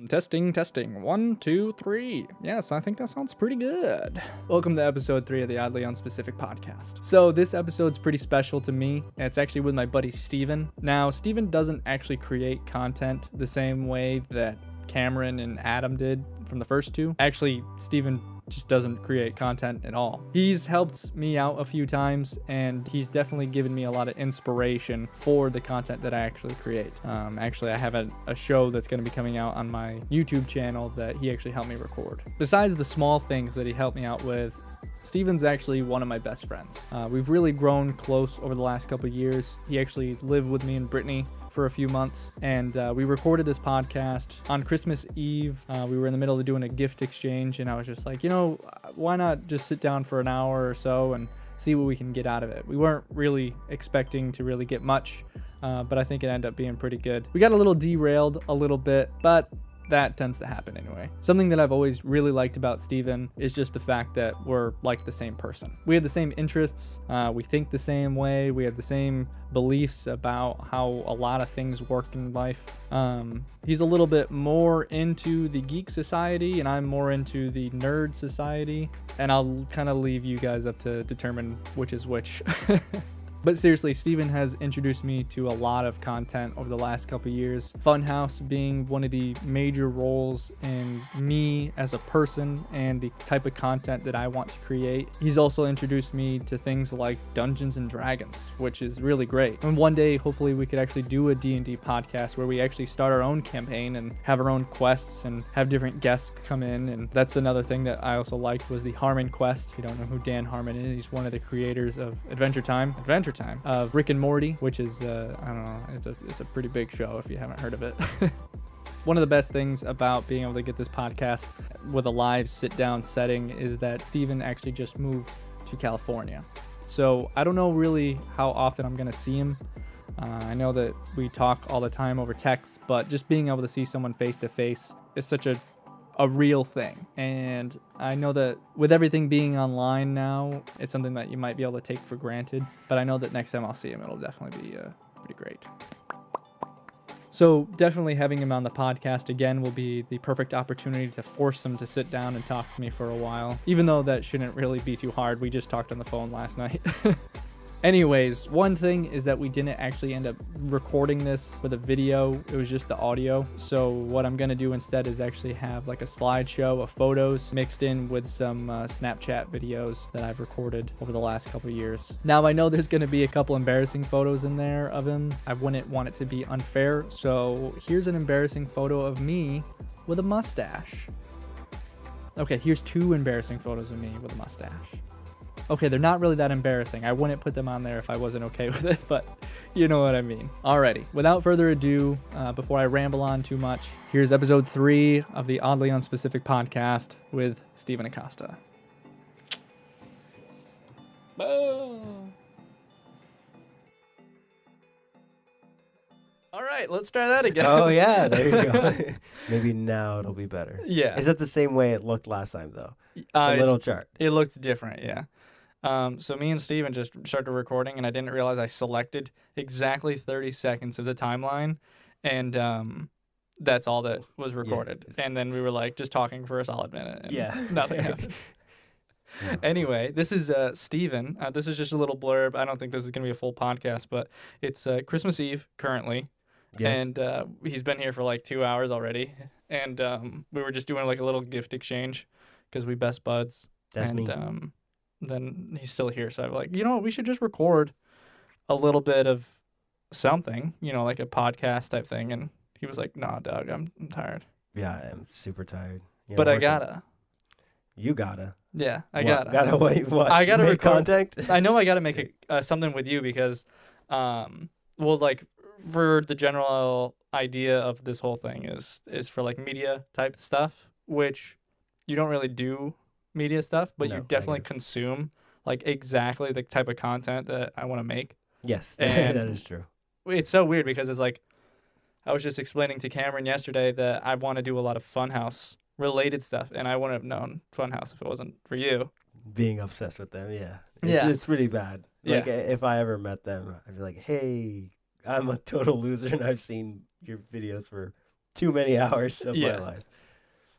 Testing, testing. 1, 2, 3. Yes, I think that sounds pretty good. Welcome to episode 3 of the Oddly Unspecific podcast. So this episode's pretty special to me. It's actually with my buddy Steven. Now, Steven doesn't actually create content the same way that Cameron and Adam did from the first two. Actually, Steven just doesn't create content at all. He's helped me out a few times, and he's definitely given me a lot of inspiration for the content that I actually create. Actually, I have a show that's going to be coming out on my YouTube channel that he actually helped me record. Besides the small things that he helped me out with, Steven's actually one of my best friends. We've really grown close over the last couple of years. He actually lived with me in Brittany for a few months, and we recorded this podcast on Christmas Eve. We were in the middle of doing a gift exchange, and I was just like, why not just sit down for an hour or so and see what we can get out of it. We weren't really expecting to really get much, but I think it ended up being pretty good. We got a little derailed a little bit, but that tends to happen anyway. Something that I've always really liked about Steven is just the fact that we're like the same person. We have the same interests, we think the same way, we have the same beliefs about how a lot of things work in life. He's a little bit more into the geek society, and I'm more into the nerd society, and I'll kind of leave you guys up to determine which is which. But seriously, Steven has introduced me to a lot of content over the last couple of years. Funhouse being one of the major roles in me as a person and the type of content that I want to create. He's also introduced me to things like Dungeons and Dragons, which is really great. And one day, hopefully, we could actually do a D&D podcast where we actually start our own campaign and have our own quests and have different guests come in. And that's another thing that I also liked was the Harmon quest. If you don't know who Dan Harmon is, he's one of the creators of Adventure Time of Rick and Morty, which is I don't know, it's a pretty big show if you haven't heard of it. One of the best things about being able to get this podcast with a live sit down setting is that Steven actually just moved to California. So I don't know really how often I'm gonna see him. I know that we talk all the time over text, but just being able to see someone face to face is such a real thing. And I know that with everything being online now, it's something that you might be able to take for granted, but I know that next time I'll see him, it'll definitely be pretty great. So definitely having him on the podcast again will be the perfect opportunity to force him to sit down and talk to me for a while, even though that shouldn't really be too hard. We just talked on the phone last night. Anyways, one thing is that we didn't actually end up recording this with a video. It was just the audio. So what I'm going to do instead is actually have like a slideshow of photos mixed in with some Snapchat videos that I've recorded over the last couple of years. Now, I know there's going to be a couple embarrassing photos in there of him. I wouldn't want it to be unfair. So here's an embarrassing photo of me with a mustache. Okay, here's 2 embarrassing photos of me with a mustache. Okay, they're not really that embarrassing. I wouldn't put them on there if I wasn't okay with it, but you know what I mean. Alrighty, without further ado, before I ramble on too much, here's episode 3 of the Oddly Unspecific podcast with Steven Acosta. Boom. All right, let's try that again. Oh, yeah, there you go. Maybe now it'll be better. Yeah. Is it the same way it looked last time, though? The little chart. It looked different, yeah. So me and Steven just started recording, and I didn't realize I selected exactly 30 seconds of the timeline, and that's all that was recorded. Yeah. And then we were like just talking for a solid minute, and nothing happened. Anyway, this is Steven. This is just a little blurb. I don't think this is going to be a full podcast, but it's Christmas Eve currently. Yes. And he's been here for like 2 hours already. And we were just doing like a little gift exchange because we best buds. That's me. Then he's still here. So I'm like, we should just record a little bit of something, like a podcast type thing. And he was like, nah, Doug, I'm tired. Yeah, I'm super tired. But I gotta. You gotta. Yeah, I gotta. Gotta wait, what? I gotta make contact? I know I gotta make something with you because, like for the general idea of this whole thing is for like media type stuff, which you don't really do media stuff, but you definitely consume like exactly the type of content that I want to make. Yes, and that is true. It's so weird because it's like I was just explaining to Cameron yesterday that I want to do a lot of Funhouse related stuff, and I wouldn't have known Funhouse if it wasn't for you. Being obsessed with them, yeah. It's really bad. Like if I ever met them, I'd be like, hey, I'm a total loser and I've seen your videos for too many hours of my life.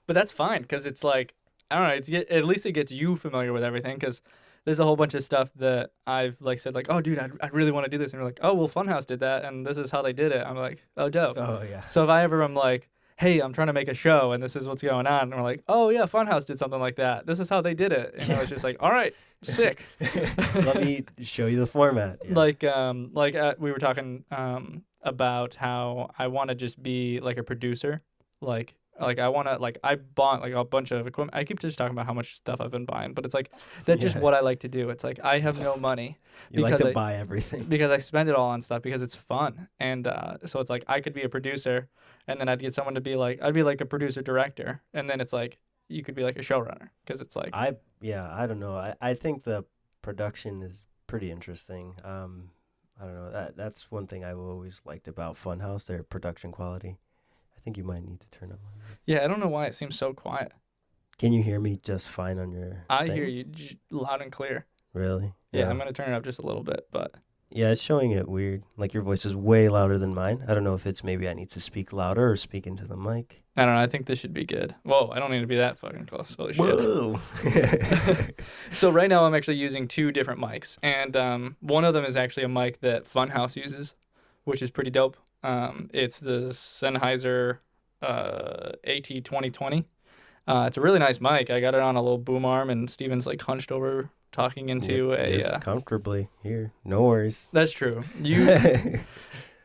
But that's fine because it's like, I don't know, at least it gets you familiar with everything because there's a whole bunch of stuff that I've like said like, oh, dude, I really want to do this. And you're like, oh, well, Funhouse did that and this is how they did it. I'm like, oh, dope. Oh, yeah. So if I ever am like, hey, I'm trying to make a show and this is what's going on. And we're like, oh, yeah, Funhouse did something like that. This is how they did it. And I was just like, all right, sick. Let me show you the format. Yeah. We were talking about how I want to just be like a producer. Like I want to, like, I bought like a bunch of equipment. I keep just talking about how much stuff I've been buying, but it's like, that's just what I like to do. It's like, I have no money. You like to buy everything. Because I spend it all on stuff because it's fun. And so it's like, I could be a producer and then I'd get someone to be like, I'd be like a producer director. And then it's like, you could be like a showrunner because it's like. I don't know. I think the production is pretty interesting. I don't know. That's one thing I've always liked about Funhouse, their production quality. I think you might need to turn up on it. Yeah, I don't know why it seems so quiet. Can you hear me just fine on your I thing? hear you loud and clear. Really? Yeah, I'm going to turn it up just a little bit, but. Yeah, it's showing it weird. Like your voice is way louder than mine. I don't know if it's maybe I need to speak louder or speak into the mic. I don't know. I think this should be good. Whoa, I don't need to be that fucking close. Holy shit. Whoa. So right now I'm actually using two different mics. And one of them is actually a mic that Funhouse uses, which is pretty dope. It's the Sennheiser AT2020. It's a really nice mic. I got it on a little boom arm, and Steven's like hunched over talking into just comfortably here. No worries. That's true.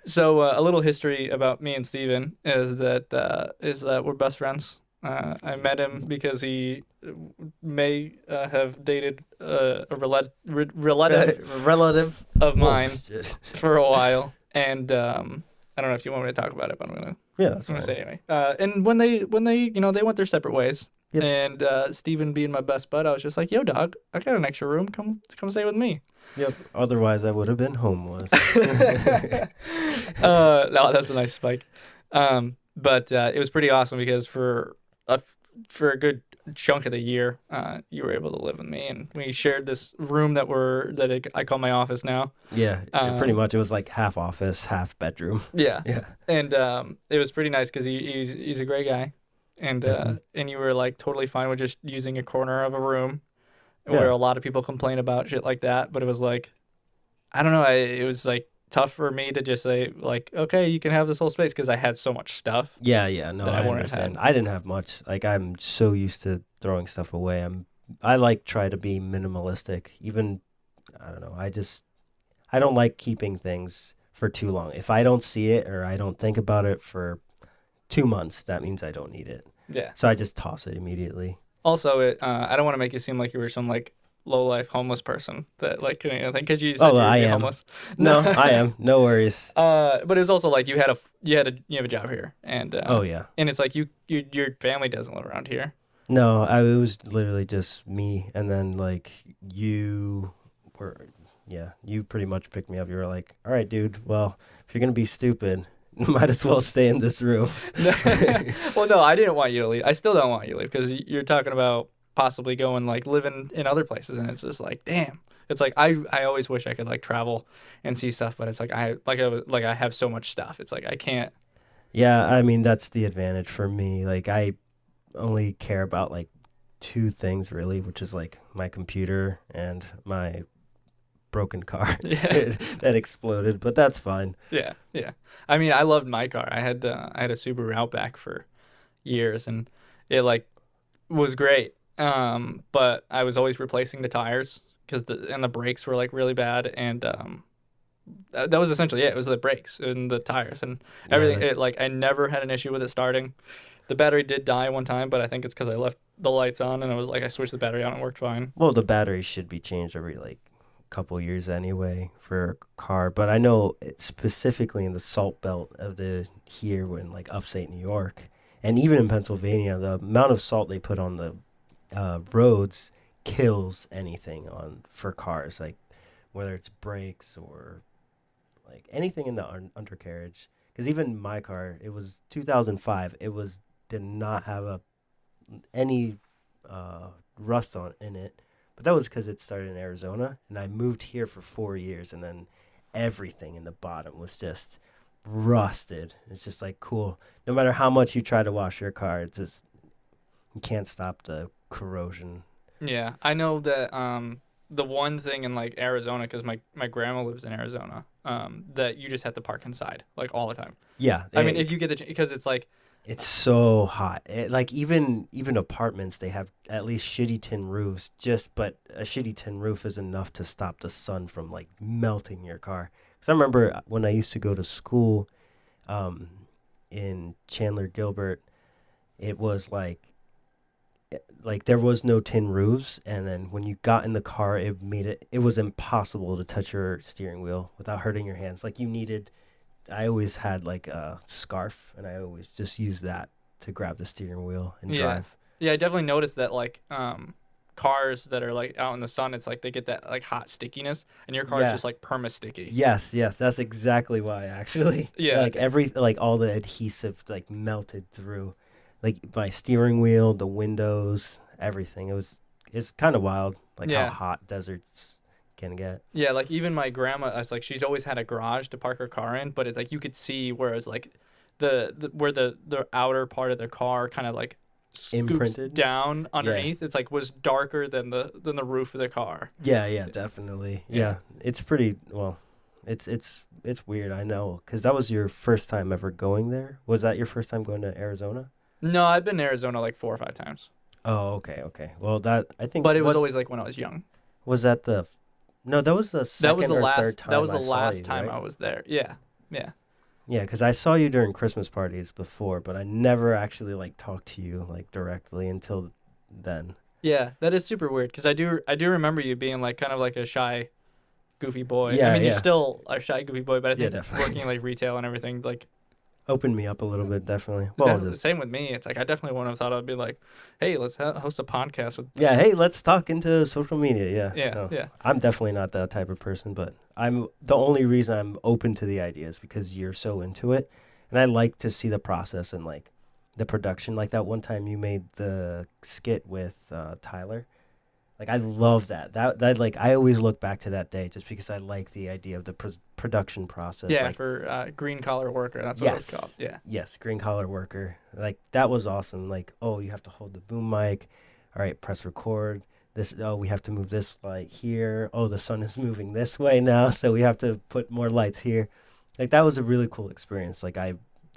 So a little history about me and Steven is that we're best friends. I met him because he may have dated a relative of mine for a while, and I don't know if you want me to talk about it, but I'm gonna say it anyway. And when they they went their separate ways. Yep. And Steven being my best bud, I was just like, yo, dog, I got an extra room. Come stay with me. Yep. Otherwise, I would have been homeless. No, that's a nice spike. But it was pretty awesome because for a good chunk of the year, you were able to live with me, and we shared this room that I call my office now. Yeah, pretty much. It was like half office, half bedroom. Yeah. Yeah. And it was pretty nice because he's a great guy. And you were like totally fine with just using a corner of a room where a lot of people complain about shit like that. But it was like, I don't know. It was like tough for me to just say like, okay, you can have this whole space because I had so much stuff. Yeah. No, I understand. I didn't have much. Like I'm so used to throwing stuff away. I like try to be minimalistic. Even, I don't know. I don't like keeping things for too long. If I don't see it or I don't think about it for 2 months, that means I don't need it. Yeah. So I just toss it immediately. Also, I don't want to make it seem like you were some like low life homeless person that like couldn't anything because you said I am homeless. No, I am. No worries. But it was also like you have a job here, and and it's like your family doesn't live around here. No, it was literally just me, and then like you pretty much picked me up. You were like, all right, dude. Well, if you're gonna be stupid, might as well stay in this room. Well, no, I didn't want you to leave. I still don't want you to leave because you're talking about possibly going like living in other places, and it's just like, damn. It's like I always wish I could like travel and see stuff, but it's like I have so much stuff. It's like I can't. Yeah, I mean that's the advantage for me. Like I only care about like 2 things really, which is like my computer and my broken car that exploded, but that's fine. Yeah. I mean, I loved my car. I had a Subaru Outback for years, and it like was great. But I was always replacing the tires because the brakes were like really bad, and that was essentially it. It was the brakes and the tires and everything. It like I never had an issue with it starting. The battery did die one time, but I think it's because I left the lights on, and I was like I switched the battery on and it worked fine. Well, the battery should be changed every like couple years anyway for a car, but I know it's specifically in the salt belt of here in like upstate New York and even in Pennsylvania, the amount of salt they put on the roads kills anything for cars, like whether it's brakes or like anything in the undercarriage. Because even my car, it was 2005, did not have any rust in it. But that was because it started in Arizona, and I moved here for 4 years, and then everything in the bottom was just rusted. It's just like cool. No matter how much you try to wash your car, it's just you can't stop the corrosion. Yeah, I know that the one thing in like Arizona, because my grandma lives in Arizona, that you just have to park inside like all the time. Yeah, I mean, if you get because it's like it's so hot. Like even apartments, they have at least shitty tin roofs. But a shitty tin roof is enough to stop the sun from like melting your car. Because I remember when I used to go to school, in Chandler Gilbert, it was like there was no tin roofs, and then when you got in the car, it was impossible to touch your steering wheel without hurting your hands. Like I always had like a scarf, and I always just used that to grab the steering wheel and drive. Yeah, I definitely noticed that like cars that are like out in the sun, it's like they get that like hot stickiness, and your car is just like perma sticky. Yes, that's exactly why actually. Yeah. Like all the adhesive like melted through, like my steering wheel, the windows, everything. It's kind of wild, like how hot deserts can get. Yeah, like even my grandma, it's like she's always had a garage to park her car in, but it's like you could see whereas like where the outer part of the car kind of like scoops imprinted down underneath. It's like was darker than the roof of the car. Yeah, definitely. Yeah, it's pretty well. It's weird. I know, because that was your first time ever going there. Was that your first time going to Arizona? No, I've been to Arizona like 4 or 5 times. Oh, okay. Well, that I think. But it was always like when I was young. Was that the? No, that was the second or third time. That was the I last saw you, time right? I was there. Yeah. Yeah, because I saw you during Christmas parties before, but I never actually like talked to you like directly until then. Yeah, that is super weird because I do remember you being like kind of like a shy, goofy boy. Yeah, I mean, you still are a shy, goofy boy, but I think definitely. working like retail and everything like Opened me up a little bit, definitely. Well, same with me. It's like I definitely wouldn't have thought I'd be like, hey, let's host a podcast with. Yeah, hey, let's talk into social media. Yeah. I'm definitely not that type of person, but the only reason I'm open to the idea is because you're so into it, and I like to see the process and like the production. Like that one time you made the skit with Tyler. Like I love that. That like I always look back to that day just because I like the idea of the production process. Yeah, like, for green collar worker. That's what it was called. Yeah. Yes, green collar worker. Like that was awesome. Like, oh, you have to hold the boom mic. All right, press record. We have to move this light here. Oh, the sun is moving this way now, so we have to put more lights here. Like that was a really cool experience. Like I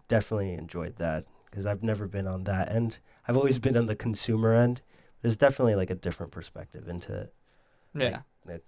definitely enjoyed that because I've never been on that end. I've always been on the consumer end. There's definitely like a different perspective into it. Yeah. Like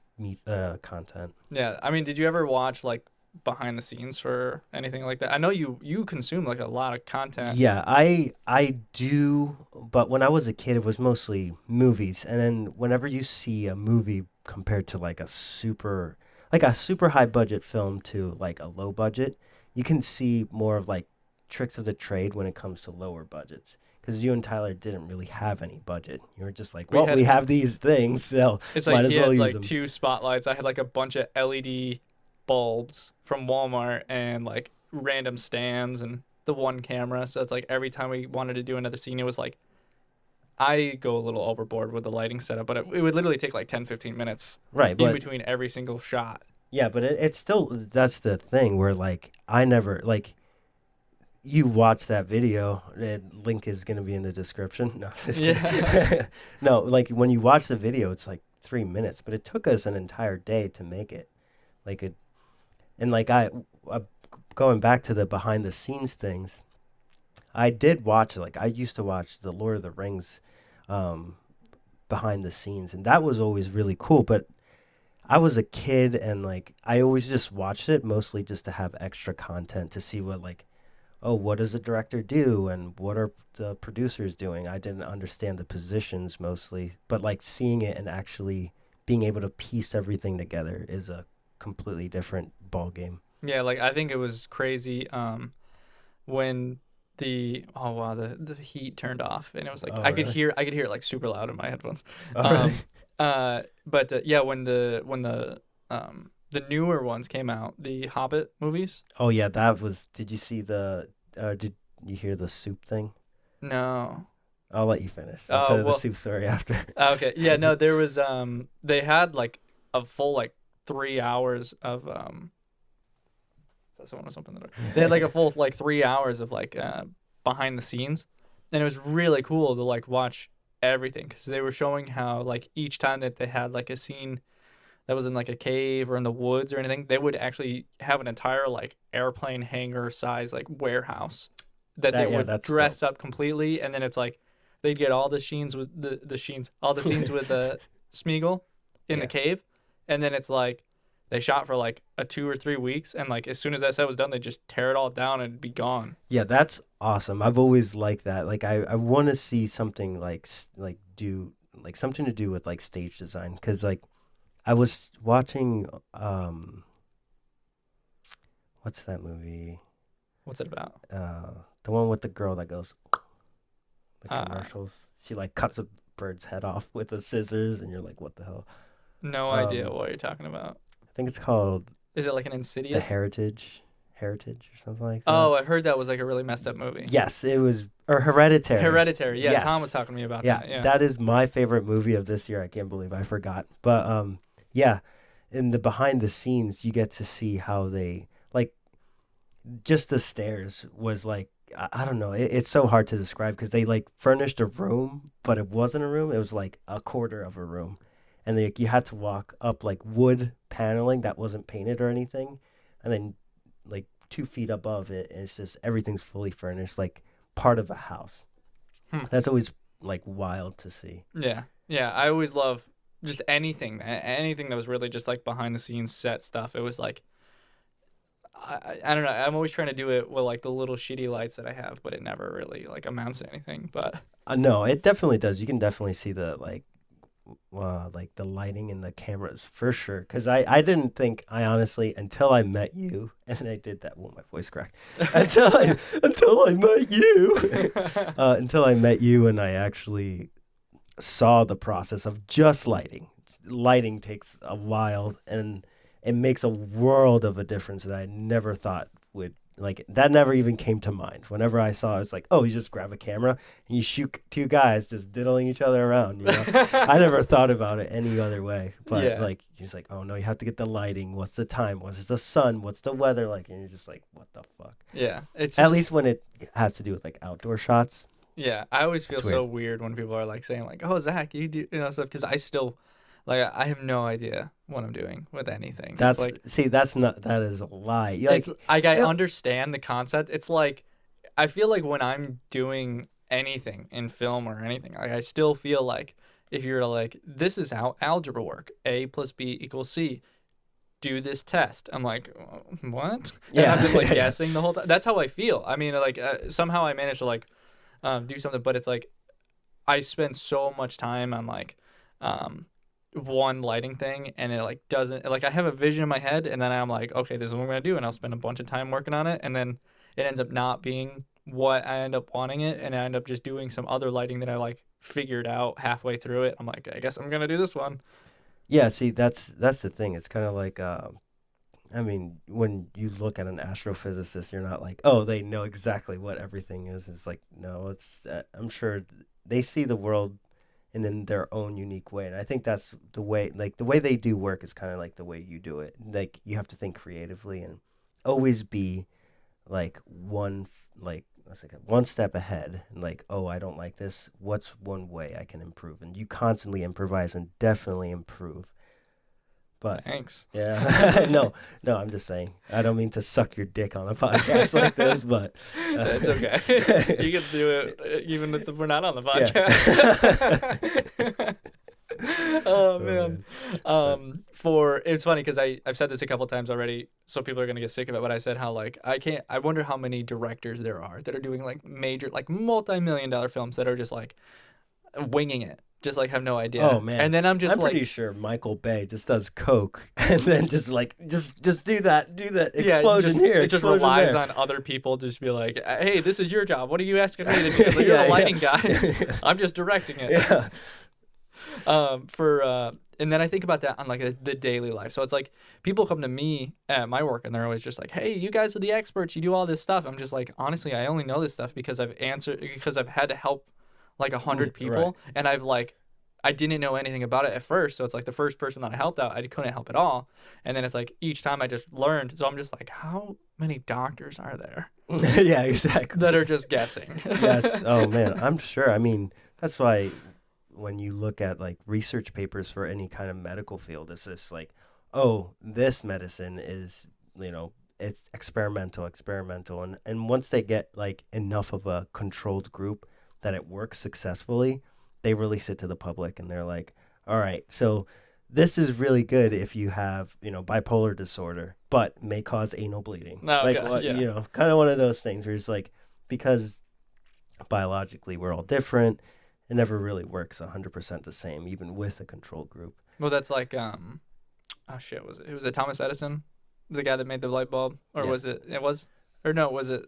content. Yeah. I mean, did you ever watch like behind the scenes for anything like that? I know you consume like a lot of content. Yeah, I do, but when I was a kid it was mostly movies. And then whenever you see a movie compared to like a super high budget film to like a low budget, you can see more of like tricks of the trade when it comes to lower budgets. Because you and Tyler didn't really have any budget. You were just like, we have these things, so it's might like as he well had use like them. 2 spotlights. I had like a bunch of LED bulbs from Walmart and like random stands and the one camera. So it's like every time we wanted to do another scene, it was like I go a little overboard with the lighting setup, but it would literally take like 10-15 minutes in between every single shot. Yeah, but it's still, that's the thing where like I never like. You watch that video, link is going to be in the description. No, no, like when you watch the video, it's like 3 minutes, but it took us an entire day to make it. And like going back to the behind the scenes things, I did watch, like I used to watch the Lord of the Rings behind the scenes, and that was always really cool, but I was a kid and like I always just watched it mostly just to have extra content to see what does the director do and what are the producers doing? I didn't understand the positions mostly, but like seeing it and actually being able to piece everything together is a completely different ball game. Yeah, like I think it was crazy when the heat turned off and it was like I could hear it like super loud in my headphones. Really? When the newer ones came out, the Hobbit movies. Oh yeah, did you see did you hear the soup thing? No. I'll let you finish. I'll tell you the soup story after. Okay. Yeah, no, there was they had like a full like 3 hours of someone was opening the door. They had like a full like 3 hours of like behind the scenes, and it was really cool to like watch everything because they were showing how like each time that they had like a scene that was in like a cave or in the woods or anything, they would actually have an entire like airplane hangar size like warehouse that they would dress up completely, and then it's like they'd get all the scenes with all the scenes with Smeagol in the cave, and then it's like they shot for like 2 or 3 weeks, and like as soon as that set was done, they just tear it all down and be gone. Yeah, that's awesome. I've always liked that. Like I want to see something like do like something to do with like stage design, because like I was watching what's that movie? What's it about? The one with the girl that goes the commercials. She like cuts a bird's head off with the scissors, and you're like, what the hell? No idea what you're talking about. I think it's called. Is it like an Insidious? The Heritage or something like that. Oh, I've heard that was like a really messed up movie. Yes, it was, or Hereditary. Hereditary, yeah. Yes. Tom was talking to me about that. Yeah, that is my favorite movie of this year. I can't believe I forgot. But yeah, in the behind the scenes, you get to see how they like. Just the stairs was like, I don't know. It's so hard to describe because they like furnished a room, but it wasn't a room. It was like a quarter of a room, and you had to walk up like wood paneling that wasn't painted or anything, and then like 2 feet above it, and it's just everything's fully furnished, like part of a house. That's always like wild to see. Yeah. I always love just anything that was really just like behind the scenes set stuff. It was like. I don't know. I'm always trying to do it with like the little shitty lights that I have, but it never really like amounts to anything. But no, it definitely does. You can definitely see the like the lighting in the cameras for sure. Because I didn't think, I honestly, until I met you, and I did that. Well, my voice cracked. until I met you, until I met you, and I actually saw the process of just lighting. Lighting takes a while, and it makes a world of a difference that I never thought would, like, that never even came to mind. Whenever I saw it, it's like, oh, you just grab a camera and you shoot 2 guys just diddling each other around, you know? I never thought about it any other way. But, like, you're just like, oh, no, you have to get the lighting. What's the time? What's the sun? What's the weather like? And you're just like, what the fuck? Yeah. At least when it has to do with, like, outdoor shots. Yeah. I always feel so weird when people are, like, saying, like, oh, Zach, you do stuff. Because I still... Like, I have no idea what I'm doing with anything. That is a lie. I understand the concept. It's like, I feel like when I'm doing anything in film or anything, like I still feel like if you're like, this is how algebra work, A plus B equals C, do this test. I'm like, what? Yeah. And I'm just like guessing the whole time. That's how I feel. I mean, like somehow I managed to like do something, but it's like, I spend so much time on like, one lighting thing, and it like doesn't, like I have a vision in my head, and then I'm like, okay, this is what I'm gonna do, and I'll spend a bunch of time working on it, and then it ends up not being what I end up wanting it, and I end up just doing some other lighting that I like figured out halfway through it. I'm like, I guess I'm gonna do this one. Yeah, see, that's the thing. It's kind of like I mean, when you look at an astrophysicist, you're not like, oh, they know exactly what everything is. It's like, no, it's I'm sure they see the world in their own unique way. And I think that's the way, like, the way they do work is kind of like the way you do it. Like, you have to think creatively and always be, like, one step ahead. And, like, oh, I don't like this. What's one way I can improve? And you constantly improvise and definitely improve. But thanks. Yeah. No, I'm just saying. I don't mean to suck your dick on a podcast like this, but it's okay. You can do it even if we're not on the podcast. Yeah. Oh man. It's funny because I've said this a couple times already, so people are gonna get sick of it. But I said how like I wonder how many directors there are that are doing like major, like multi-million-dollar films that are just like winging it. Just like have no idea. Oh man! And then I'm pretty sure Michael Bay just does coke and then just do that explosion here. It just relies on other people to just be like, hey, this is your job. What are you asking me to do? You're the lighting guy. I'm just directing it. Yeah. And then I think about that on like the daily life. So it's like people come to me at my work and they're always just like, hey, you guys are the experts. You do all this stuff. I'm just like, honestly, I only know this stuff because I've had to help like 100 people, right. And I didn't know anything about it at first. So it's like the first person that I helped out, I couldn't help at all. And then it's like each time I just learned. So I'm just like, how many doctors are there? Yeah, exactly. That are just guessing. Yes. Oh man, I'm sure. I mean, that's why when you look at like research papers for any kind of medical field, it's just like, oh, this medicine is, it's experimental, and once they get like enough of a controlled group that it works successfully, they release it to the public, and they're like, all right, so this is really good if you have, bipolar disorder, but may cause anal bleeding. No, like, okay, yeah. kind of one of those things where it's like, because biologically we're all different, it never really works 100% the same, even with a control group. Well, that's like, oh shit, was it Thomas Edison, the guy that made the light bulb? Or was it, or no, was it,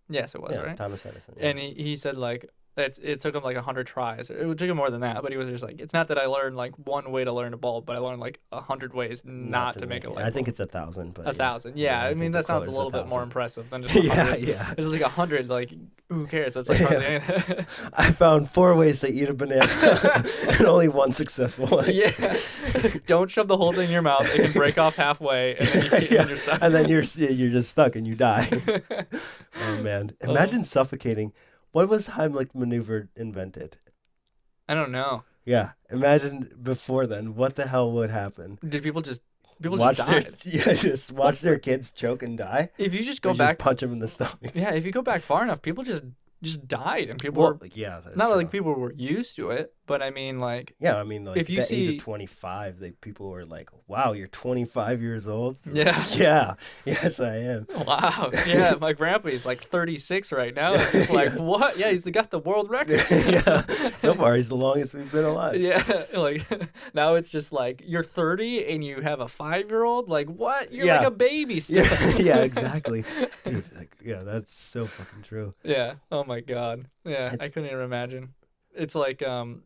yes, it was, right? Thomas Edison. Yeah. And he said like, it took him like 100 tries. It took him more than that, but he was just like, it's not that I learned like one way to learn a bulb, but I learned like 100 ways not to make a light bulb. I think it's 1,000, but 1,000. Yeah, I mean that sounds a little bit more impressive than just 100. Yeah. It's like 100. Like, who cares? That's like hardly anything. I found 4 ways to eat a banana, and only one successful one. Yeah. Don't shove the whole thing in your mouth. It can break off halfway, and then you eat it on your side. And then you're just stuck and you die. Oh man! Imagine suffocating. When was Heimlich maneuver invented? I don't know. Yeah, imagine before then. What the hell would happen? Did people just died? Just watch their kids choke and die. If you just go back, back, punch them in the stomach. Yeah, if you go back far enough, people just died, and people were not like people were used to it, but I mean like if you see age of 25, people were like, "Wow, you're 25 years old." Yeah. Yeah. Yes, I am. Wow. Yeah, my grandpa is like 36 right now. It's just like what? Yeah, he's got the world record. Yeah. So far, he's the longest we've been alive. Yeah. Like now it's just like you're 30 and you have a 5-year-old. Like what? You're like a baby still. Yeah. Exactly. Dude, that's so fucking true. Yeah. Oh my God. Yeah, I couldn't even imagine. It's like dude,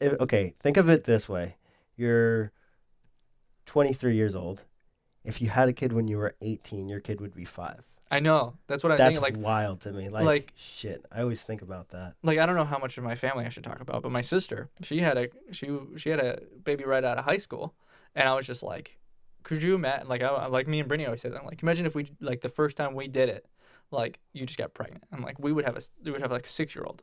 okay, think of it this way. You're 23 years old. If you had a kid when you were 18, your kid would be 5. I know. That's what I'm thinking. That's wild to me. Like shit. I always think about that. Like I don't know how much of my family I should talk about, but my sister, she had a baby right out of high school, and I was just like, could you imagine? Like me and Brittany always say that. Like imagine if we like the first time we did it, like you just got pregnant, and like we would have like a 6-year-old.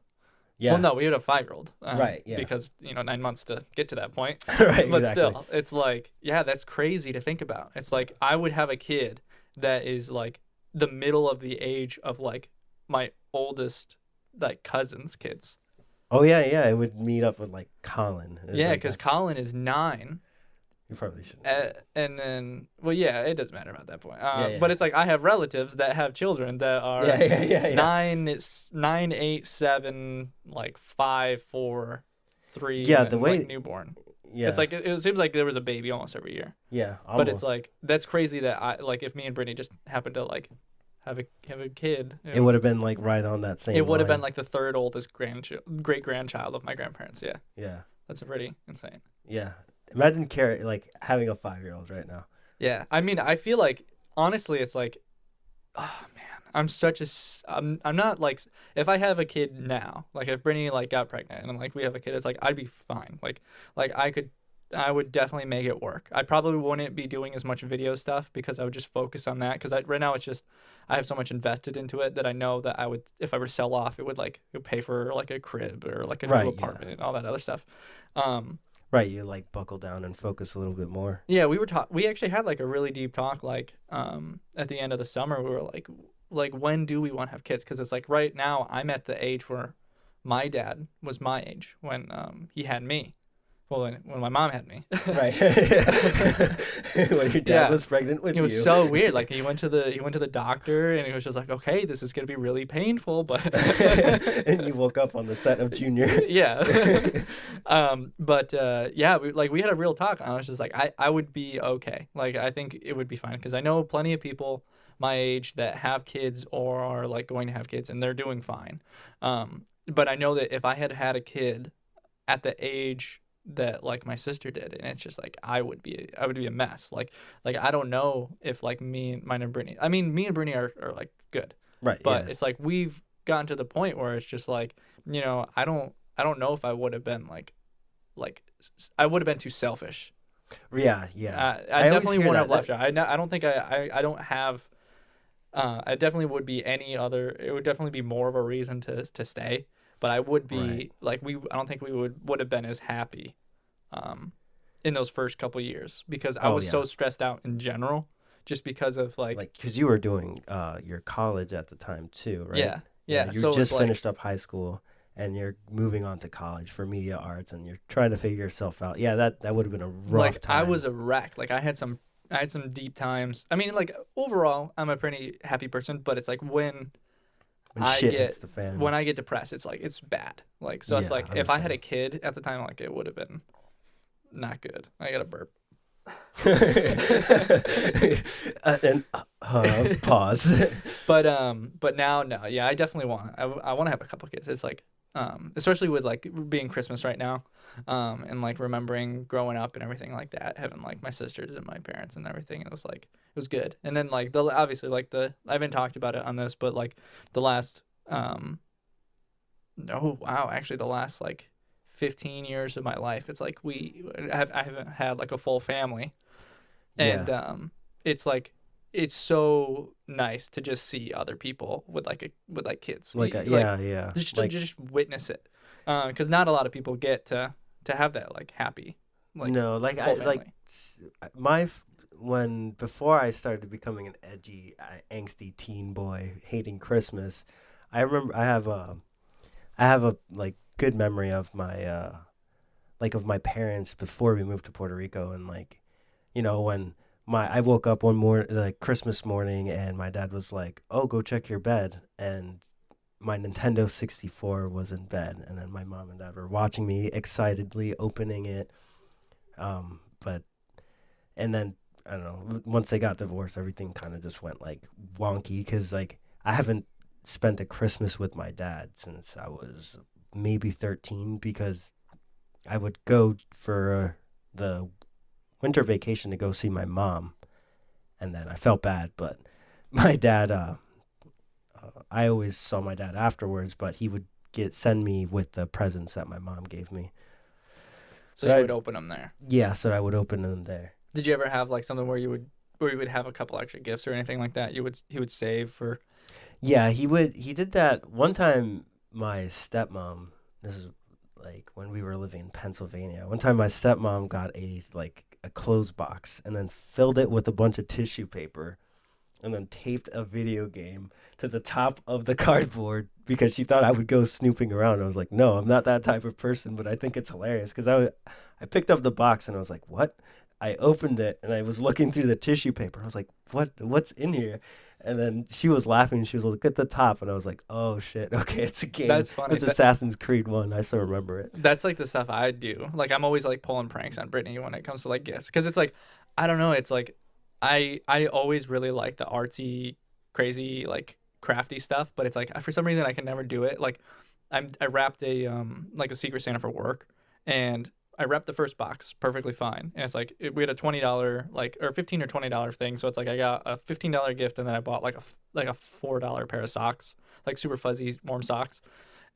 Yeah. Well, no, we had a 5-year-old. Right. Yeah. Because 9 months to get to that point. Right. But exactly. Still, it's like, yeah, that's crazy to think about. It's like I would have a kid that is like the middle of the age of like my oldest like cousins' kids. Oh yeah. It would meet up with like Colin. Yeah, because Colin is 9. You probably shouldn't. And then, well, yeah, it doesn't matter about that point. Yeah. But it's like I have relatives that have children that are 9, 8, 7, like 5, 4, 3. Yeah, and the way like newborn. Yeah, it's like it seems like there was a baby almost every year. Yeah, almost. But it's like that's crazy that I like if me and Brittany just happened to like have a kid. It would have been like right on that same. It would have been like the third oldest great grandchild of my grandparents. Yeah. Yeah. That's pretty insane. Yeah. Imagine like having a 5-year-old right now. Yeah, I mean, I feel like honestly, it's like, oh man, I'm not like if I have a kid now, like if Brittany like got pregnant and like we have a kid, it's like I'd be fine. Like I would definitely make it work. I probably wouldn't be doing as much video stuff because I would just focus on that because right now it's just I have so much invested into it that I know that I would if I were to sell off, it would pay for like a crib or like a new apartment and all that other stuff. Right, you like buckle down and focus a little bit more. Yeah, we actually had like a really deep talk at the end of the summer. We were like when do we want to have kids? Because it's like right now I'm at the age where my dad was my age when he had me. Well, when my mom had me. Right. When your dad was pregnant with you. It was so weird. Like he went to the doctor and he was just like, okay, this is gonna be really painful, but. And you woke up on the set of Junior. Yeah. We had a real talk. And I was just like, I would be okay. Like I think it would be fine because I know plenty of people my age that have kids or are like going to have kids and they're doing fine. But I know that if I had had a kid at the age that like my sister did, and it's just like I would be a mess. Like I don't know if like me and Brittany. I mean, me and Brittany are like good, right? But It's like we've gotten to the point where it's just like I don't know if I would have been like I would have been too selfish. Yeah. I definitely always hear wouldn't have that. left her. I don't think I don't have. I definitely would be any other. It would definitely be more of a reason to stay. But I would be Right. I don't think we would have been as happy, in those first couple years because I Oh was so yeah. stressed out in general, just because of Like, because you were doing your college at the time too, right? yeah, Yeah, yeah. you So it's just like finished up high school and you're moving on to college for media arts and you're trying to figure yourself out. Yeah, that would have been a rough I time was a wreck. Like I had some deep times. I mean, like overall, I'm a pretty happy person, but it's like when I shit hits get the fan. when I get depressed, it's like it's bad. Like so, it's Yeah, like if I had a understand. kid at the time, like it would have been not good. I got a burp. And pause. But now no, yeah, I definitely want. I want to have a couple kids. It's like especially with like being Christmas right now, and like remembering growing up and everything like that, having like my sisters and my parents and everything. It was like it was good. And then like the obviously like the I haven't talked about it on this, but like the last oh wow, actually the last like 15 years of my life, it's like I haven't had like a full family, and Yeah, it's like it's so nice to just see other people with with like kids, like yeah, just to like just witness it, because not a lot of people get to have that like happy like no, like full I like family. my when before I started becoming an edgy, angsty teen boy hating Christmas. I remember I have a like good memory of my like of my parents before we moved to Puerto Rico and like when my I woke up one morning like Christmas morning and my dad was like, "Oh, go check your bed." And my Nintendo 64 was in bed and then my mom and dad were watching me excitedly opening it. But and then I don't know, once they got divorced, everything kind of just went like wonky cuz like I haven't spent a Christmas with my dad since I was maybe 13 because I would go for the winter vacation to go see my mom, and then I felt bad, but my dad, I always saw my dad afterwards, but he would send me with the presents that my mom gave me. So So you I would open them there. yeah, so I would open them there. Did you ever have like something where you would have a couple extra gifts or anything like that? He would save for. Yeah, he did that one time. My stepmom, this is like when we were living in Pennsylvania. One time my stepmom got a clothes box and then filled it with a bunch of tissue paper and then taped a video game to the top of the cardboard because she thought I would go snooping around. I was like, "No, I'm not that type of person," but I think it's hilarious because I picked up the box and I was like, "What?" I opened it and I was looking through the tissue paper. I was like, "What's in here?" And then she was laughing. She was like, "Look at the top," and I was like, "Oh shit! Okay, it's a game. That's It funny. was Assassin's Creed 1. I still remember it." That's like the stuff I do. Like I'm always like pulling pranks on Brittany when it comes to like gifts because it's like I don't know. It's like I always really like the artsy, crazy like crafty stuff, but it's like for some reason I can never do it. Like I wrapped a like a Secret Santa for work, and I wrapped the first box perfectly fine, and it's like we had a $20 like or $15 or $20 thing, so it's like I got a $15 gift, and then I bought like a $4 pair of socks, like super fuzzy warm socks,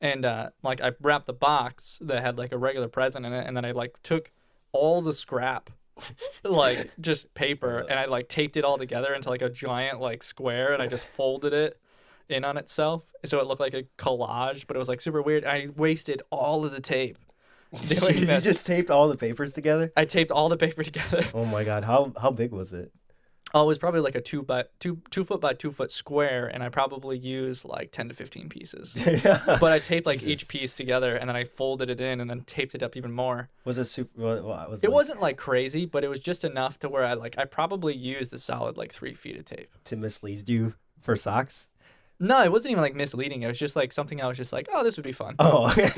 and like I wrapped the box that had like a regular present in it, and then I like took all the scrap like just paper and I like taped it all together into like a giant like square and I just folded it in on itself so it looked like a collage, but it was like super weird. I wasted all of the tape doing You this. just taped all the papers together? I taped all the paper together. Oh my god, how big was it? Oh, it was probably like a 2 foot by 2 foot square, and I probably used like 10 to 15 pieces. But I taped like each Jesus. piece together, and then I folded it in, and then taped it up even more. Was it super? Was It like wasn't like crazy, but it was just enough to where I probably used a solid like 3 feet of tape. to mislead you for socks? No, it wasn't even like misleading. It was just like something I was just like, oh, this would be fun. Oh, okay.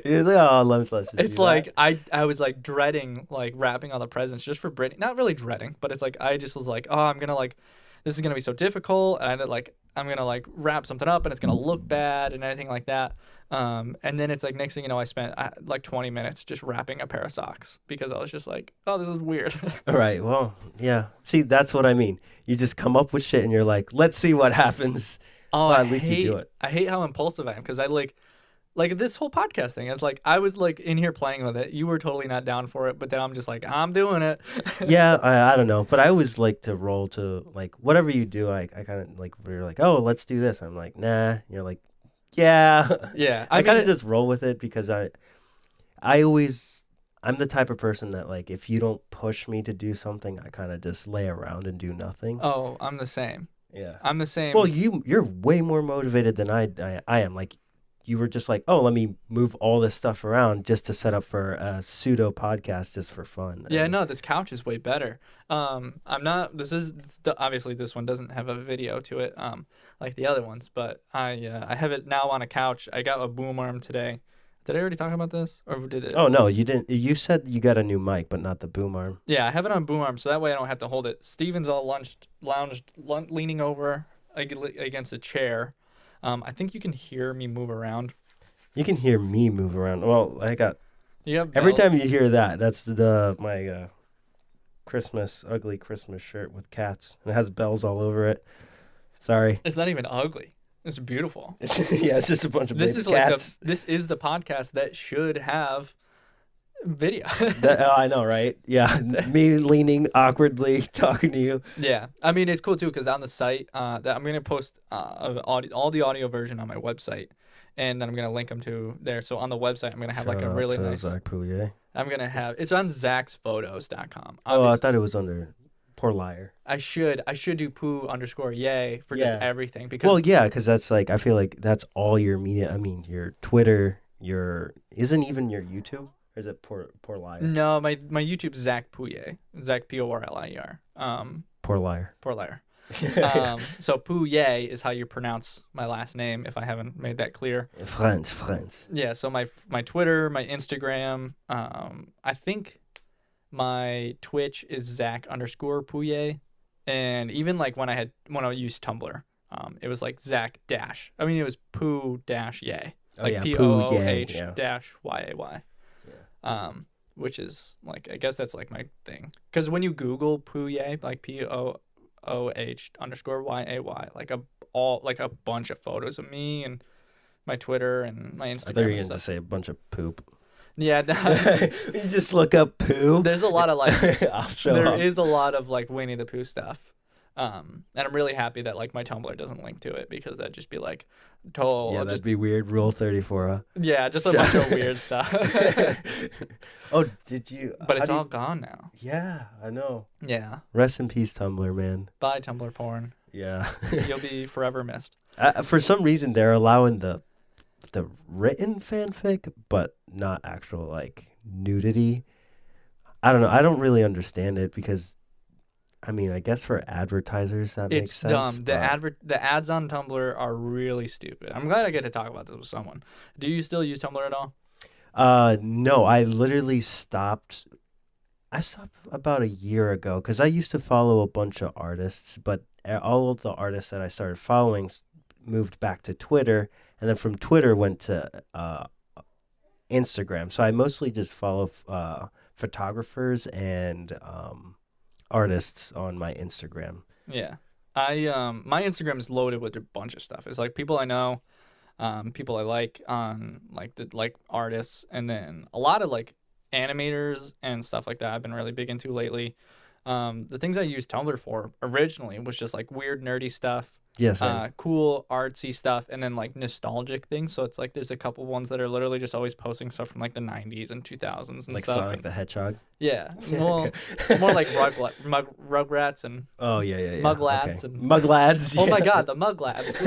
It was like, oh, let's just It's do like that. I was like dreading like wrapping all the presents just for Brittany. Not really dreading, but it's like I just was like, oh, I'm gonna like this is gonna be so difficult, and I'm gonna like wrap something up, and it's gonna look bad and anything like that. And then it's like next thing you know, I spent like 20 minutes just wrapping a pair of socks because I was just like, oh, this is weird. All right. Well, yeah. See, that's what I mean. You just come up with shit, and you're like, let's see what happens. Oh, Well, at least you do it. I hate how impulsive I am because I like Like this whole podcast thing, it's like I was like in here playing with it. You were totally not down for it, but then I'm just like, I'm doing it. Yeah, I don't know, but I always like to roll to like whatever you do. I kind of like we're like, oh, let's do this. I'm like, nah. You're like, yeah. Yeah, I kind of just roll with it because I'm the type of person that like if you don't push me to do something, I kind of just lay around and do nothing. Oh, I'm the same. Yeah. I'm the same. Well, you're way more motivated than I am. Like you were just like, oh, let me move all this stuff around just to set up for a pseudo podcast just for fun. Yeah, no, this couch is way better. I'm not. Obviously this one doesn't have a video to it, like the other ones. But I have it now on a couch. I got a boom arm today. Did I already talk about this, or did it? Oh no, you didn't. You said you got a new mic, but not the boom arm. Yeah, I have it on boom arm, so that way I don't have to hold it. Steven's all lounged, leaning over against a chair. I think you can hear me move around. You can hear me move around. Well, I got. You have every bells? time you hear that, that's my ugly Christmas shirt with cats, and it has bells all over it. Sorry. It's not even ugly. It's beautiful. Yeah, it's just a bunch of baby cats. This is the podcast that should have video. I know, right? Yeah, me leaning awkwardly talking to you. Yeah, I mean it's cool too because on the site that I'm gonna post all the audio version on my website, and then I'm gonna link them to there. So on the website, I'm gonna have like a really nice. Zach Pouillet. I'm gonna have it's on zacksphotos.com. Oh, I thought it was under Poor Liar. I should do poo_yay for just everything because. Well, yeah, because that's like I feel like that's all your media. I mean, your Twitter, isn't even your YouTube. Or is it Poor Liar? No, my YouTube's Zack Pouillet. Zack Porlier. Poor Liar. Poor Liar. So Pouillet is how you pronounce my last name. If I haven't made that clear. French. Yeah. So my Twitter, my Instagram. I think my Twitch is Zack_Pouillet, and even like when I used Tumblr, it was like Zack dash. I mean, it was Poo-Yay. Like Pooh-Yay. Which is like I guess that's like my thing. Because when you Google Pouillet, like POOH_YAY, like a bunch of photos of me and my Twitter and my Instagram. I thought you were going to say a bunch of poop. Yeah, no. You just look up poo. There's a lot of like there is a lot of like Winnie the Pooh stuff. And I'm really happy that like my Tumblr doesn't link to it because that'd just be like that'd be weird. Rule 34. Huh? Yeah, just a bunch of weird stuff. Oh, did you? But it's all gone now. Yeah, I know. Yeah. Rest in peace, Tumblr, man. Bye, Tumblr porn. Yeah. You'll be forever missed. For some reason, they're allowing the written fanfic, but not actual like nudity. I don't know. I don't really understand it because. I mean, I guess for advertisers that makes sense. It's dumb. The ads on Tumblr are really stupid. I'm glad I get to talk about this with someone. Do you still use Tumblr at all? No, I literally stopped. I stopped about a year ago because I used to follow a bunch of artists, but all of the artists that I started following moved back to Twitter, and then from Twitter went to Instagram. So I mostly just follow photographers and artists on my Instagram. Yeah. My Instagram is loaded with a bunch of stuff. It's like people I know, people I like on like artists, and then a lot of like animators and stuff like that I've been really big into lately. The things I used Tumblr for originally was just like weird nerdy stuff. Yes. Cool artsy stuff, and then like nostalgic things. So it's like there's a couple ones that are literally just always posting stuff from like the 90s and 2000s and like stuff. Sonic the Hedgehog. Yeah, well, more like Rugrats and Muglads and Muglads. Oh my God, the Muglads!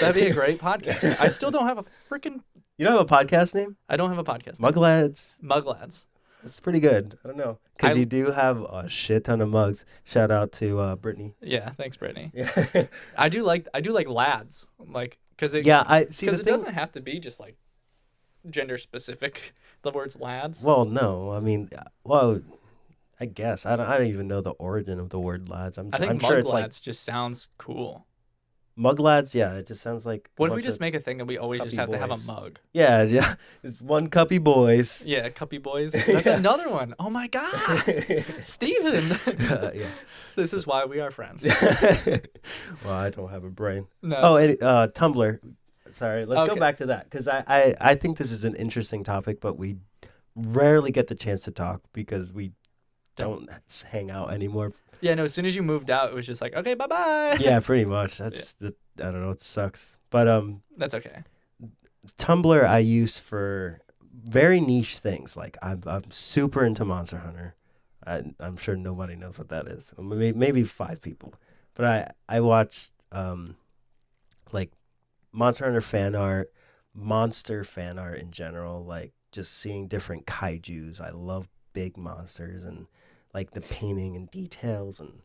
That'd be a great podcast. I still don't have a freaking. You don't have a podcast name? I don't have a podcast. Muglads. Muglads. It's pretty good. I don't know. Because you do have a shit ton of mugs. Shout out to Brittany. Yeah, thanks, Brittany. Yeah. I do like lads. Like, because it doesn't have to be just like gender specific, the words lads. Well, no. I mean, I guess. I don't even know the origin of the word lads. I think sure it's lads just sounds cool. Muglads, yeah, it just sounds like. What if we just make a thing that we always just have to have a mug? Yeah, it's one cuppy boys. Yeah, cuppy boys. That's another one. Oh my God, Steven. Yeah. This is why we are friends. Well, I don't have a brain. No. Oh, and Tumblr. sorry. Let's go back to that because I think this is an interesting topic, but we rarely get the chance to talk because we don't hang out anymore. Yeah, no, as soon as you moved out, it was just like, okay, bye-bye. Yeah, pretty much. I don't know, it sucks. But that's okay. Tumblr I use for very niche things. Like I'm super into Monster Hunter. I'm sure nobody knows what that is. Maybe 5 people. But I watch like Monster Hunter fan art, monster fan art in general, like just seeing different kaijus. I love big monsters and like the painting and details and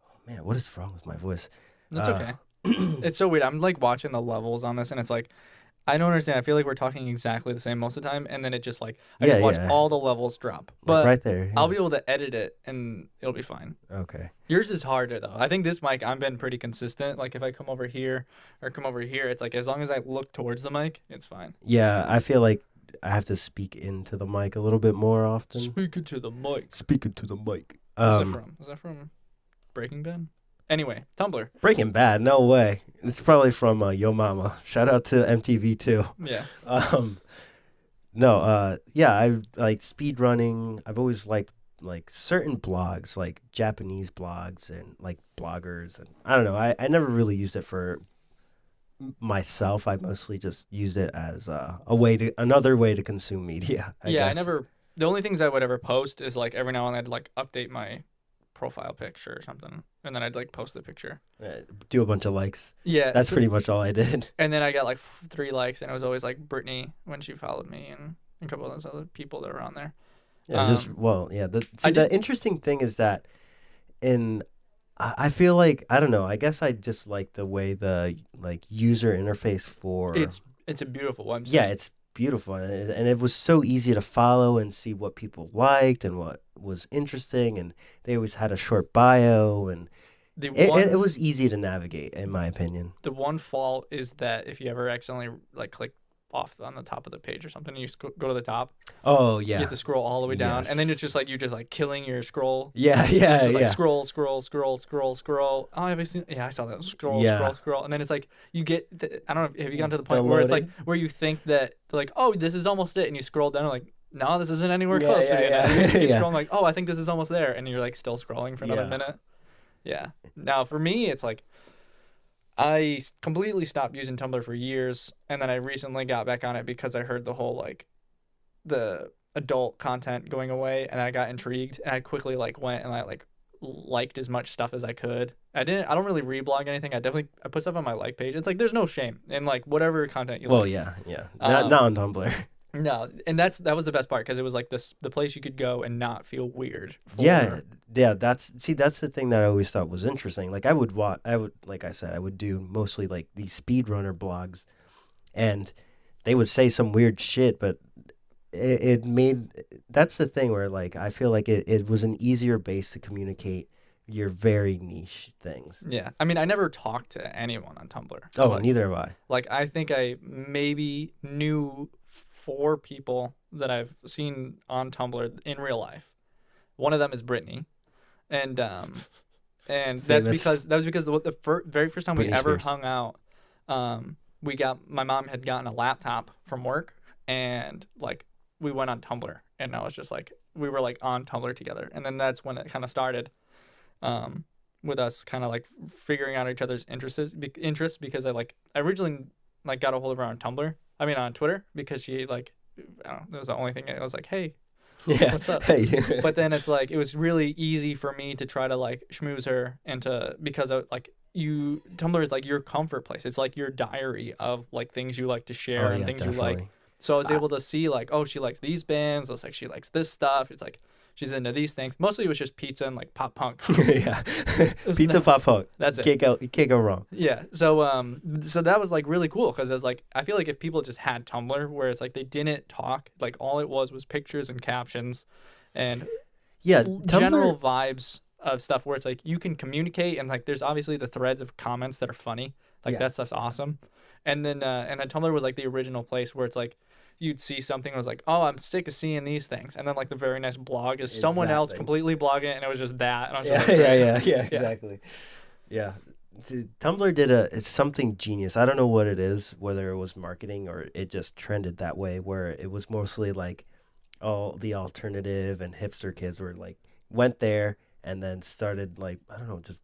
oh man, what is wrong with my voice? That's okay. It's so weird. I'm like watching the levels on this and it's like I don't understand. I feel like we're talking exactly the same most of the time and then it just like I just watch all the levels drop. But like right there. Yeah. I'll be able to edit it and it'll be fine. Okay. Yours is harder though. I think this mic I've been pretty consistent. Like if I come over here or come over here, it's like as long as I look towards the mic, it's fine. Yeah, I feel like I have to speak into the mic a little bit more often. Speaking to the mic. Speaking to the mic. What's that from? Is that from Breaking Bad? Anyway, Tumblr. Breaking Bad? No way. It's probably from Yo Mama. Shout out to MTV too. Yeah. Yeah, I like speed running. I've always liked like certain blogs, like Japanese blogs and like bloggers, and I don't know. I never really used it for myself. I mostly just used it as another way to consume media. I guess. The only things I would ever post is like every now and then I'd like update my profile picture or something, and then I'd like post the picture. Do a bunch of likes. Yeah, that's pretty much all I did. And then I got like 3 likes, and it was always like Brittany when she followed me, and a couple of those other people that were on there. Yeah, the interesting thing is that I feel like I don't know. I guess I just like the way the like user interface for it's a beautiful website. Yeah, it's beautiful, and it was so easy to follow and see what people liked and what was interesting, and they always had a short bio, and it was easy to navigate, in my opinion. The one fault is that if you ever accidentally like click off on the top of the page or something, you go to the top. Oh yeah. You have to scroll all the way down, and then it's just like you're just like killing your scroll. Yeah. It's just like scroll. Oh, have I seen? Yeah, I saw that. Scroll, and then it's like you get. I don't know. Have you gotten to the point where it's like where you think that like, oh, this is almost it, and you scroll down and like, no, this isn't anywhere close to it. You just keep scrolling like, oh, I think this is almost there, and you're like still scrolling for another minute. Yeah. Now for me, it's like. I completely stopped using Tumblr for years, and then I recently got back on it because I heard the whole like the adult content going away, and I got intrigued, and I quickly like went and I like liked as much stuff as I could. I don't really reblog anything. I put stuff on my like page. It's like there's no shame in like whatever content you like. Well, yeah. Not on Tumblr. No, and that was the best part because it was like the place you could go and not feel weird. Yeah. That's the thing that I always thought was interesting. Like I would like I said, I would do mostly like these speedrunner blogs, and they would say some weird shit, but it made that's the thing where like I feel like it was an easier base to communicate your very niche things. Yeah, I mean, I never talked to anyone on Tumblr. Oh, like, neither have I. Like I think I maybe knew 4 people that I've seen on Tumblr in real life. One of them is Brittany, and that was because the very first time Britney we ever Spears. hung out, my mom had gotten a laptop from work, and like we went on Tumblr, and I was just like we were like on Tumblr together, and then that's when it kind of started, with us kind of like figuring out each other's interests because I originally like got a hold of her on Twitter because she like, I don't know, that was the only thing I was like, hey, what's up? Hey. But then it's like, it was really easy for me to try to like schmooze her because of like Tumblr is like your comfort place. It's like your diary of like things you like to share and things definitely. You like. So I was able to see like, oh, she likes these bands. It's like, she likes this stuff. It's like, she's into these things. Mostly it was just pizza and like pop punk. Yeah. Pizza, pop punk. That's it. You can't go wrong. Yeah. So that was like really cool because it was like, I feel like if people just had Tumblr where it's like they didn't talk, like all it was pictures and captions and general vibes of stuff where it's like you can communicate and like there's obviously the threads of comments that are funny. Like that stuff's awesome. And then Tumblr was like the original place where it's like you'd see something and was like, oh, I'm sick of seeing these things. And then like the very next blog is someone else completely blogging it, and it was just that. And I was just yeah, exactly. Yeah. Tumblr it's something genius. I don't know what it is, whether it was marketing or it just trended that way, where it was mostly like all the alternative and hipster kids were like went there and then started like I don't know, just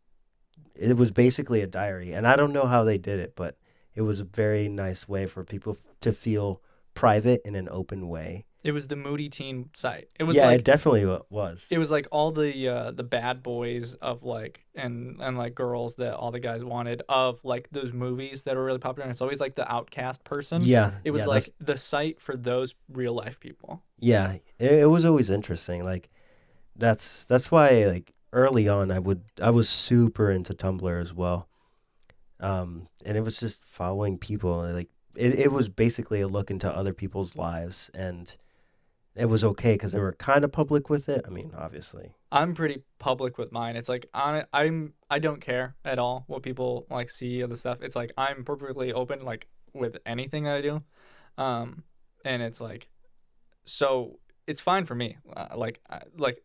it was basically a diary. And I don't know how they did it, but it was a very nice way for people to feel private in an open way. It was the moody teen site. It was it definitely was. It was like all the bad boys of like and like girls that all the guys wanted of like those movies that were really popular. And it's always like the outcast person. Yeah, it was like the site for those real life people. Yeah, it was always interesting. Like that's why like early on I was super into Tumblr as well. And it was just following people. Like it was basically a look into other people's lives, and it was okay because they were kind of public with it. I mean, obviously. I'm pretty public with mine. It's like I don't care at all what people like see of the stuff. It's like I'm perfectly open like with anything that I do, and it's like, so it's fine for me. Like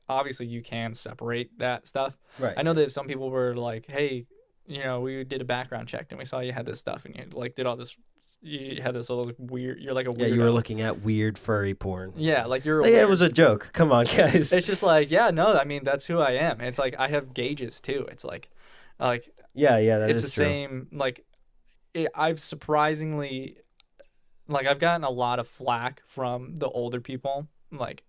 obviously you can separate that stuff. Right. I know that some people were like, hey, we did a background check and we saw you had this stuff and you like did all this. You had this little weird. You're like a weirdo. Yeah, you were looking at weird furry porn. Yeah, like you're. It was a joke. Come on, guys. It's just like, yeah, no. I mean, that's who I am. It's like I have gauges too. It's like. Yeah, that it's is the true. Same. Like, I've surprisingly, like, I've gotten a lot of flack from the older people. Like,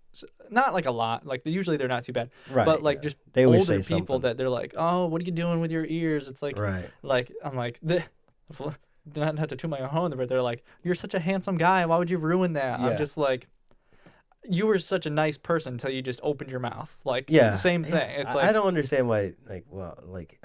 not like a lot. Like, usually they're not too bad. Right. But like just they always older say people something. that they're like, oh, what are you doing with your ears? It's like, right. Like I'm like not have to toot my own horn, but they're like, you're such a handsome guy. Why would you ruin that? Yeah. I'm just like, you were such a nice person until you just opened your mouth. Like, same thing. It's like I don't understand why. Like, well, like,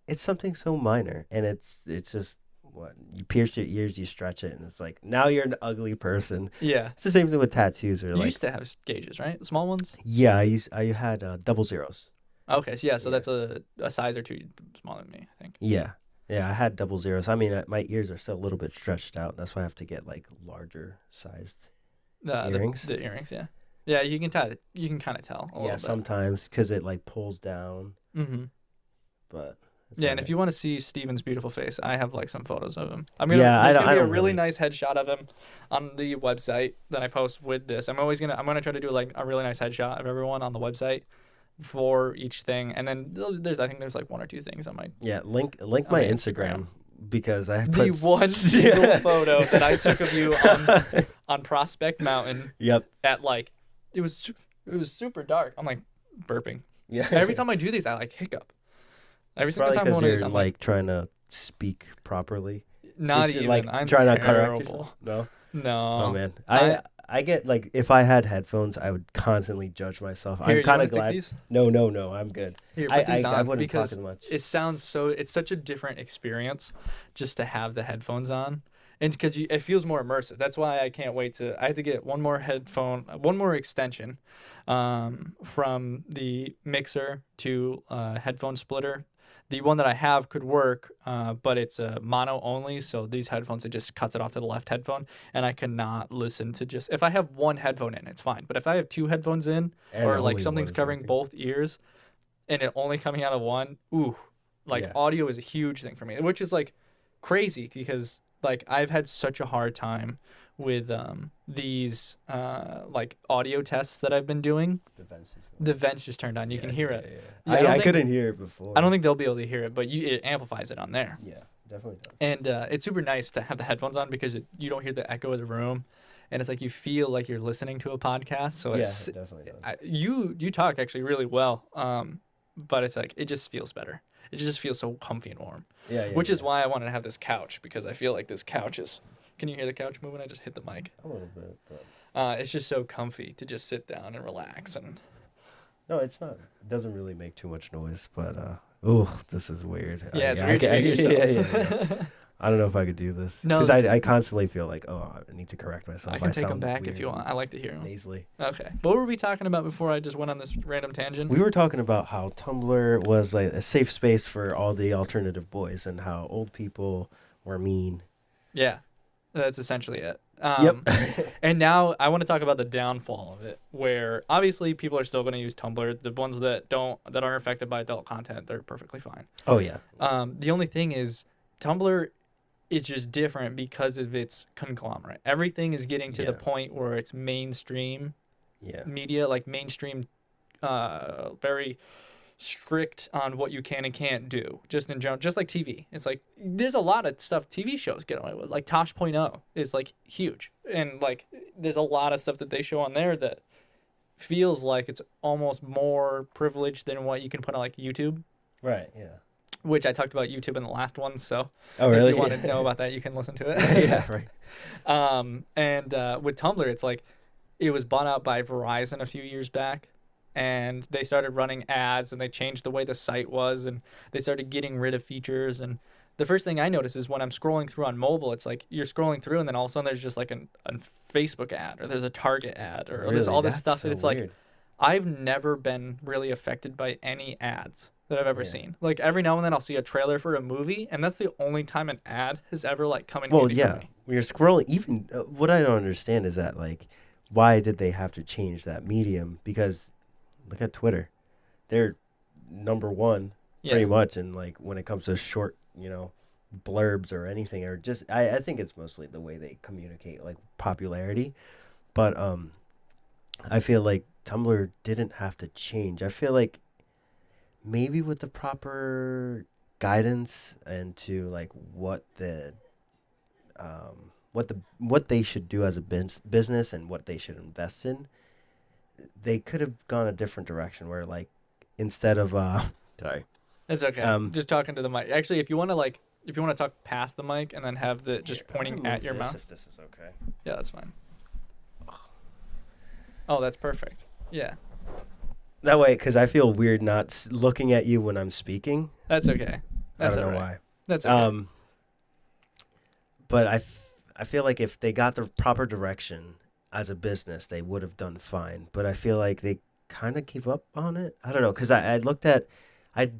it's something so minor, and it's just what you pierce your ears, you stretch it, and it's like now you're an ugly person. Yeah, it's the same thing with tattoos. Or you used to have gauges, right? Small ones. Yeah, I had double zeros. Okay, so that's a size or two smaller than me, I think. Yeah, I had double zeros. I mean, my ears are still a little bit stretched out. That's why I have to get like larger sized earrings. The earrings, yeah. Yeah, you can kind of tell. A little bit. Sometimes because it like pulls down. Mm-hmm. But yeah, and if you want to see Steven's beautiful face, I have like some photos of him. I mean, there's gonna be a really nice headshot of him on the website that I post with this. I'm gonna try to do like a really nice headshot of everyone on the website for each thing, and then I think there's like one or two things on my link my Instagram because I the one single photo that I took of you on Prospect Mountain. Yep. At like it was super dark. I'm like burping. Yeah. Every time I do these, I like hiccup. Every single time one of these, I'm like trying to speak properly. Not even. Like I'm trying to terrible. No. No. Oh man, I get like if I had headphones, I would constantly judge myself. Here, I'm kind of glad. These? No, I'm good. Here, put these on I wouldn't because talk as much. It's such a different experience just to have the headphones on, and because it feels more immersive. That's why I can't wait I have to get one more extension, from the mixer to headphone splitter. The one that I have could work, but it's a mono only. So these headphones, it just cuts it off to the left headphone. And I cannot listen to if I have one headphone in, it's fine. But if I have two headphones in or like something's covering both ears and it only coming out of one, audio is a huge thing for me, which is like crazy because like I've had such a hard time with these like audio tests that I've been doing. The vents just turned on. You can hear it. Yeah. I couldn't hear it before. I don't think they'll be able to hear it, but it amplifies it on there. Yeah, definitely does. And it's super nice to have the headphones on because you don't hear the echo of the room, and it's like you feel like you're listening to a podcast. So it definitely does. You talk actually really well, but it's like it just feels better. It just feels so comfy and warm. Which is why I wanted to have this couch because I feel like this couch is. Can you hear the couch moving? I just hit the mic. A little bit, but it's just so comfy to just sit down and relax and. No, it's not. It doesn't really make too much noise, but this is weird. Yeah, it's weird to hear yourself. Yeah. I don't know if I could do this No, because I constantly feel like I need to correct myself. I can take them back if you want. I like to hear them nasally. Okay, what were we talking about before I just went on this random tangent? We were talking about how Tumblr was like a safe space for all the alternative boys and how old people were mean. Yeah. That's essentially it. Yep. And now I want to talk about the downfall of it, where obviously people are still going to use Tumblr. The ones that aren't affected by adult content, they're perfectly fine. Oh yeah. The only thing is Tumblr is just different because of its conglomerate. Everything is getting to the point where it's mainstream media, like mainstream, very strict on what you can and can't do, just in general, just like TV. It's like there's a lot of stuff TV shows get away with, like Tosh.0 is like huge, and like there's a lot of stuff that they show on there that feels like it's almost more privileged than what you can put on like YouTube. Right. Yeah. Which I talked about YouTube in the last one, so really? if you want to know about that, you can listen to it. Yeah. Right. And with Tumblr, it's like it was bought out by Verizon a few years back. And they started running ads, and they changed the way the site was, and they started getting rid of features. And the first thing I notice is when I'm scrolling through on mobile, it's like you're scrolling through, and then all of a sudden there's just like a Facebook ad, or there's a Target ad, or there's all this stuff. So and it's weird. Like I've never been really affected by any ads that I've ever seen. Like every now and then I'll see a trailer for a movie, and that's the only time an ad has ever like come in handy for me. When you're scrolling, even what I don't understand is that like, why did they have to change that medium? Because look at Twitter. They're number one pretty much. And like when it comes to short, blurbs or anything, or just, I think it's mostly the way they communicate, like popularity. But I feel like Tumblr didn't have to change. I feel like maybe with the proper guidance and to like what they should do as a business and what they should invest in, they could have gone a different direction where like instead of sorry, it's okay, just talking to the mic. Actually, if you want to talk past the mic and then have the just pointing at your mouth, if this is okay. Yeah, that's fine. Oh, that's perfect. Yeah, that way, because I feel weird not looking at you when I'm speaking. That's okay. That's I don't know why. That's okay. But I feel like if they got the proper direction as a business, they would have done fine. But I feel like they kind of gave up on it. I don't know, because I looked at, I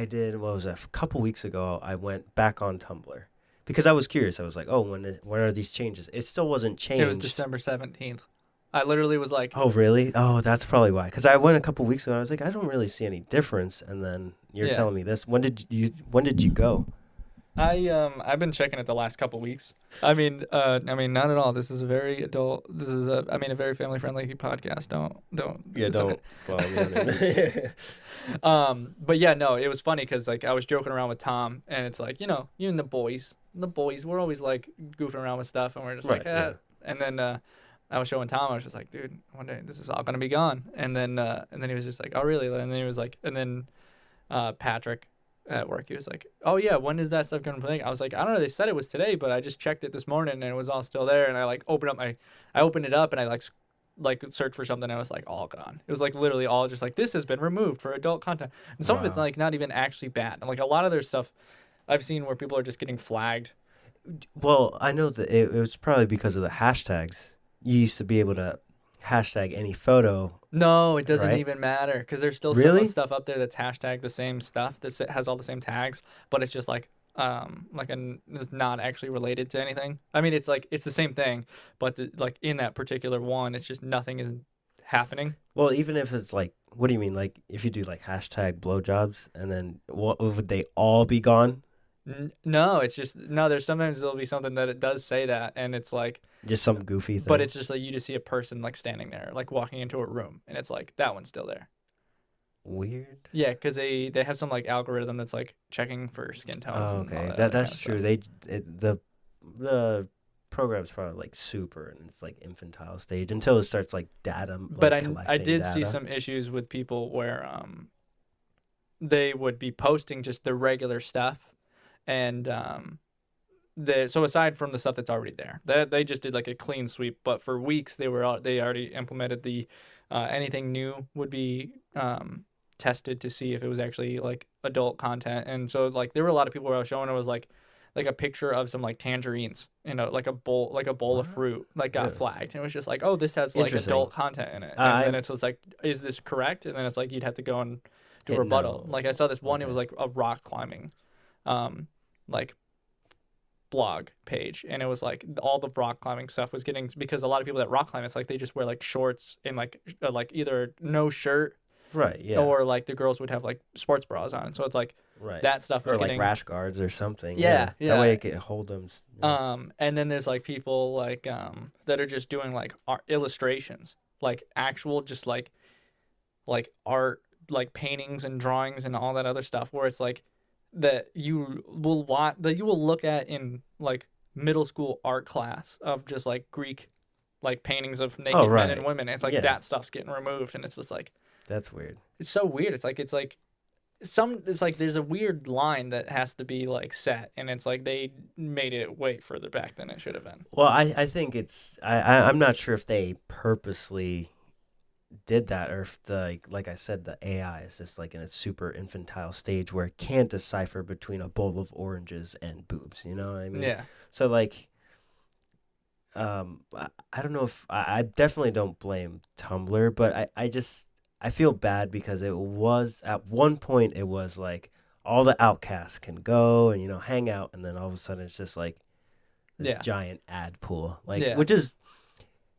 did, what was that, a couple weeks ago, I went back on Tumblr. Because I was curious. I was like, oh, when are these changes? It still wasn't changed. It was December 17th. I literally was like... Oh, really? Oh, that's probably why. Because I went a couple weeks ago, and I was like, I don't really see any difference. And then you're telling me this. When did you go? I've been checking it the last couple weeks. I mean, not at all. This is a very adult. This is a very family friendly podcast. Don't. Yeah, don't follow me on it. But yeah, no, it was funny because like I was joking around with Tom, and it's like you and the boys, we're always like goofing around with stuff, and we're just like, and then I was showing Tom. I was just like, dude, one day this is all gonna be gone. And then he was just like, oh really? And then he was like, and then Patrick at work, he was like, oh yeah, when is that stuff gonna play? I was like, I don't know, they said it was today, but I just checked it this morning and it was all still there. And I like opened it up and I like searched for something and it was like all gone. It was like literally all just like, this has been removed for adult content. And some of it's like not even actually bad. And like a lot of their stuff I've seen where people are just getting flagged. Well, I know that it was probably because of the hashtags. You used to be able to hashtag any photo. No, it doesn't even matter because there's still some of the stuff up there that's hashtag the same stuff that has all the same tags, but it's just like it's not actually related to anything. I mean, it's like it's the same thing, but like in that particular one, it's just nothing is happening. Well, even if it's like, what do you mean? Like if you do like hashtag blowjobs, and then what would they all be gone? No, it's just there's sometimes there'll be something that it does say that, and it's like just some goofy thing. But it's just like you just see a person like standing there, like walking into a room, and it's like that one's still there. Weird. Yeah, because they have some like algorithm that's like checking for skin tones. Oh, okay, that's true. The program's probably like super, and it's like infantile stage until it starts like data. But I did see some issues with people where they would be posting just the regular stuff. And so aside from the stuff that's already there, they just did like a clean sweep. But for weeks they already implemented the anything new would be tested to see if it was actually like adult content. And so like there were a lot of people where I was showing it was like a picture of some like tangerines, like a bowl of fruit like got flagged. And it was just like, oh, this has like adult content in it. And then it's like, is this correct? And then it's like you'd have to go and do a rebuttal. Like I saw this one, it was like a rock climbing. Like blog page, and it was like all the rock climbing stuff was getting, because a lot of people that rock climb, it's like they just wear like shorts and like either no shirt, Right. Yeah. or like the girls would have like sports bras on. So it's like Right. that stuff was or like getting rash guards or something. Yeah. That way it can hold them. And then there's like people like that are just doing like illustrations, like actual just like art, like paintings and drawings and all that other stuff, where it's like that you will look at in like middle school art class of just like Greek like paintings of naked men and women. It's like that stuff's getting removed, and it's just like, that's weird. It's so weird. It's like there's a weird line that has to be like set, and it's like they made it way further back than it should have been. Well, I think it's I'm not sure if they purposely did that, or if like I said, the AI is just like in a super infantile stage where it can't decipher between a bowl of oranges and boobs. You know what I mean? Yeah. So like, I don't know if I definitely don't blame Tumblr, but I feel bad because it was at one point it was like all the outcasts can go and hang out, and then all of a sudden it's just like this giant ad pool, which is,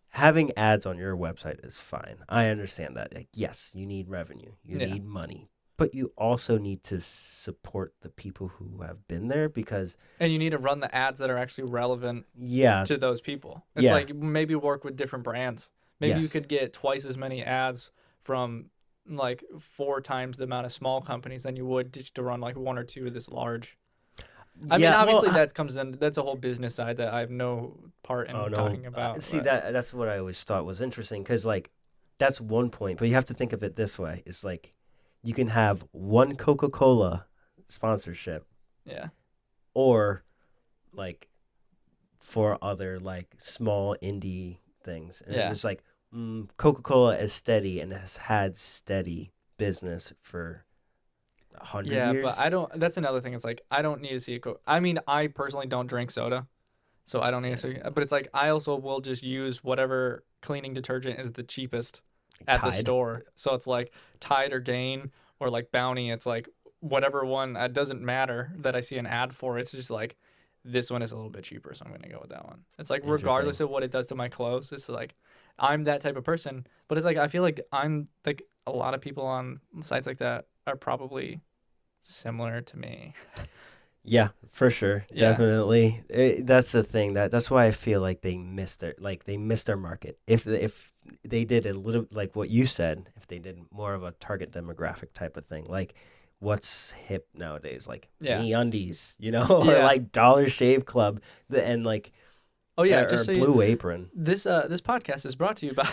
having ads on your website is fine. I understand that. Like, yes, you need revenue, you need money, but you also need to support the people who have been there, and you need to run the ads that are actually relevant to those people. It's like maybe work with different brands. Maybe you could get twice as many ads from like 4 times the amount of small companies than you would just to run like 1 or 2 of this large. I mean, obviously that comes in. That's a whole business side that I have no part in talking about. See, that's what I always thought was interesting, because like that's one point, but you have to think of it this way: it's like you can have one Coca-Cola sponsorship, or like 4 other like small indie things, and it's like Coca-Cola is steady and has had steady business for 100 years. But I don't. That's another thing. It's like I don't need to see I mean, I personally don't drink soda, so I don't need to see. But it's like I also will just use whatever cleaning detergent is the cheapest at the store. So it's like Tide or Gain or like Bounty. It's like whatever one. It doesn't matter that I see an ad for. It's just like this one is a little bit cheaper, so I'm gonna go with that one. It's like regardless of what it does to my clothes, it's like I'm that type of person. But it's like I feel like I'm like a lot of people on sites like that are probably similar to me. Yeah, for sure. Definitely. That's the thing. That's why I feel like they missed their market. If they did a little like what you said, if they did more of a target demographic type of thing, like what's hip nowadays, like MeUndies, or like Dollar Shave Club, and like just so Blue Apron. This podcast is brought to you by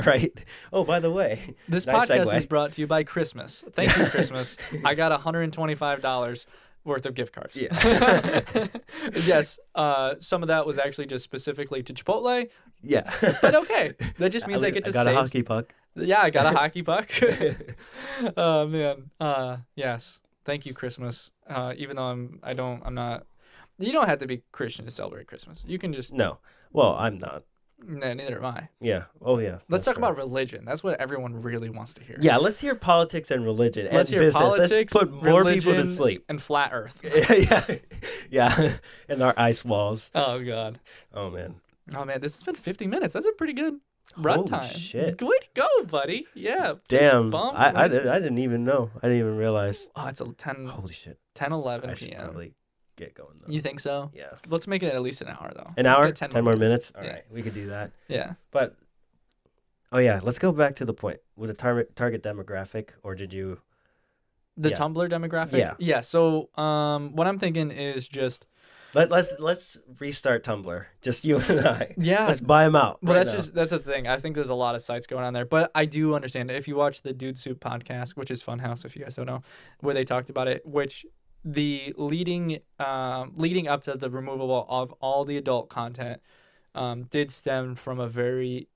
right. Oh, by the way, this podcast is brought to you by Christmas. Thank you, Christmas. I got $125 worth of gift cards. Yes. Some of that was actually just specifically to Chipotle. Yeah. But okay, that just means I get to save. I got a hockey puck. Yeah, I got a hockey puck. Oh man. Yes. Thank you, Christmas. Even though I'm not. You don't have to be Christian to celebrate Christmas. You can just... No. Well, I'm not. No, neither am I. Yeah. Oh, yeah. Let's talk about religion. That's what everyone really wants to hear. Yeah, let's hear politics and religion let's and hear business. Politics, let's put more people to sleep. And flat earth. Yeah. And our ice walls. Oh, God. Oh, man. This has been 50 minutes. That's a pretty good run time. Holy shit. Way to go, buddy. Yeah. Damn. I didn't even know. I didn't even realize. Oh, it's 10. Holy shit. 10:11 I p.m. should probably get going, though. You think so? Yeah. Let's make it at least an hour, though. An hour? 10 more minutes? All right. We could do that. Yeah. But, let's go back to the point. With a target demographic, or did you... The Tumblr demographic? Yeah. So what I'm thinking is just... Let's restart Tumblr. Just you and I. Yeah. Let's buy them out. Well, that's the thing. I think there's a lot of sites going on there, but I do understand it. If you watch the Dude Soup podcast, which is Funhouse, if you guys don't know, where they talked about it, which the leading up to the removal of all the adult content did stem from a very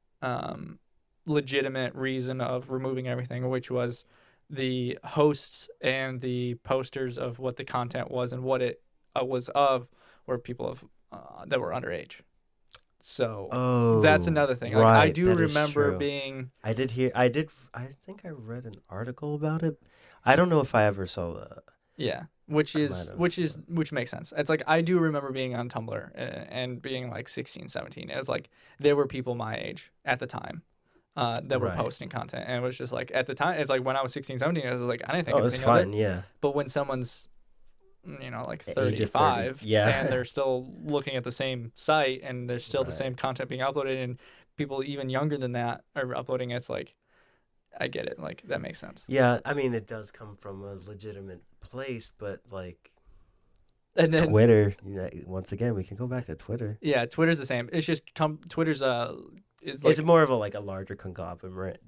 legitimate reason of removing everything, which was the hosts and the posters of what the content was and what it was of were people of that were underage. So that's another thing. Like, right, I do remember being. I think I read an article about it. I don't know if I ever saw which makes sense. It's like I do remember being on Tumblr and being like 16, 17. It was like there were people my age at the time that were posting content, and it was just like at the time it's like when I was 16, 17, I was like I didn't think anything of it. Yeah. But when someone's like 35 and they're still looking at the same site and there's still the same content being uploaded and people even younger than that are uploading, it's like I get it, like that makes sense. Yeah, I mean it does come from a legitimate place, but like and then Twitter, once again we can go back to Twitter. Yeah, Twitter's the same. It's just Twitter's is like it's more of a larger conglomerate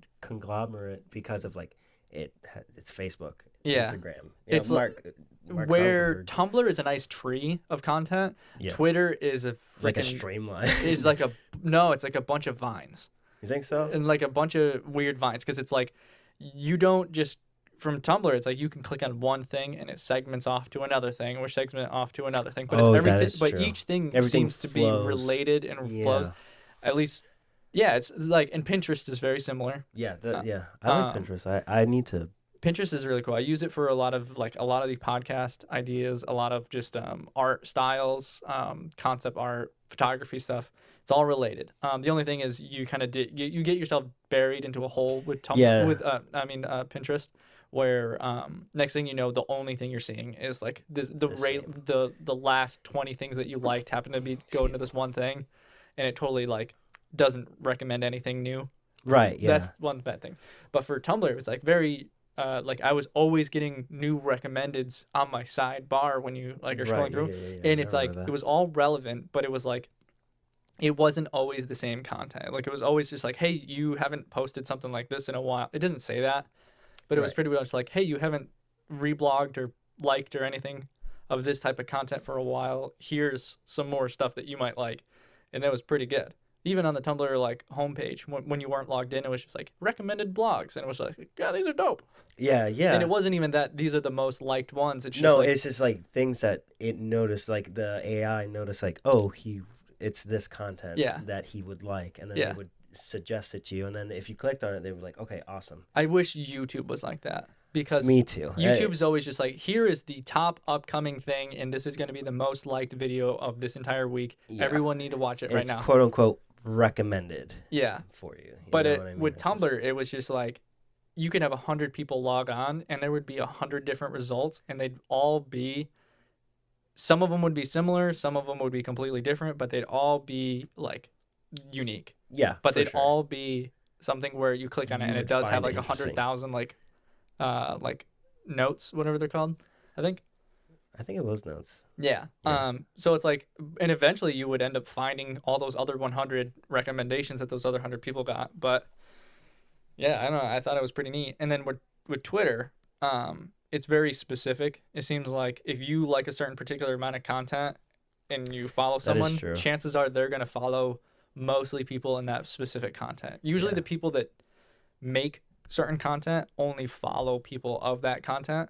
because of like it's Facebook, Instagram. It's Mark where Tumblr is a nice tree of content. Yeah. Twitter is a like a streamline. Is like it's like a bunch of vines. You think so? And like a bunch of weird vines, because it's like you don't just from Tumblr. It's like you can click on one thing and it segments off to another thing, which segments off to another thing. But it's everything. But each thing everything seems to be related and flows. At least, it's like, and Pinterest is very similar. Yeah, I like Pinterest. I need to. Pinterest is really cool. I use it for a lot of the podcast ideas, a lot of just art styles, concept art, photography stuff. It's all related. The only thing is you kind of you get yourself buried into a hole with Pinterest, where next thing you know, the only thing you're seeing is like the last 20 things that you liked happen to be go into this one thing, and it totally like doesn't recommend anything new. Right. Yeah. That's one bad thing. But for Tumblr, it's like very. Like I was always getting new recommendeds on my sidebar when you are scrolling through, and it's like it was all relevant, but it was like it wasn't always the same content. Like it was always just like, hey, you haven't posted something like this in a while. It doesn't say that, but it was pretty much like, hey, you haven't reblogged or liked or anything of this type of content for a while. Here's some more stuff that you might like, and that was pretty good. Even on the Tumblr like homepage, when you weren't logged in, it was just like recommended blogs, and it was like, yeah, these are dope. Yeah. And it wasn't even that these are the most liked ones. It's just it's just like things that it noticed, like the AI noticed, like it's this content that he would like, and then it would suggest it to you, and then if you clicked on it, they were like, okay, awesome. I wish YouTube was like that. Because me too. YouTube is always just like, here is the top upcoming thing, and this is going to be the most liked video of this entire week. Yeah. Everyone need to watch it right now. It's quote unquote recommended. For you. But with Tumblr, it was just like you could have 100 people log on, and there would be 100 different results, and they'd all be. Some of them would be similar, some of them would be completely different, but they'd all be like unique. Yeah. But they'd all be something where you click on it, and it does have like 100,000 like notes, whatever they're called. I think it was notes. Yeah. So it's like, and eventually you would end up finding all those other 100 recommendations that those other 100 people got. But yeah, I don't know. I thought it was pretty neat. And then with Twitter, it's very specific. It seems like if you like a certain particular amount of content and you follow someone, chances are they're going to follow mostly people in that specific content. Usually the people that make certain content only follow people of that content.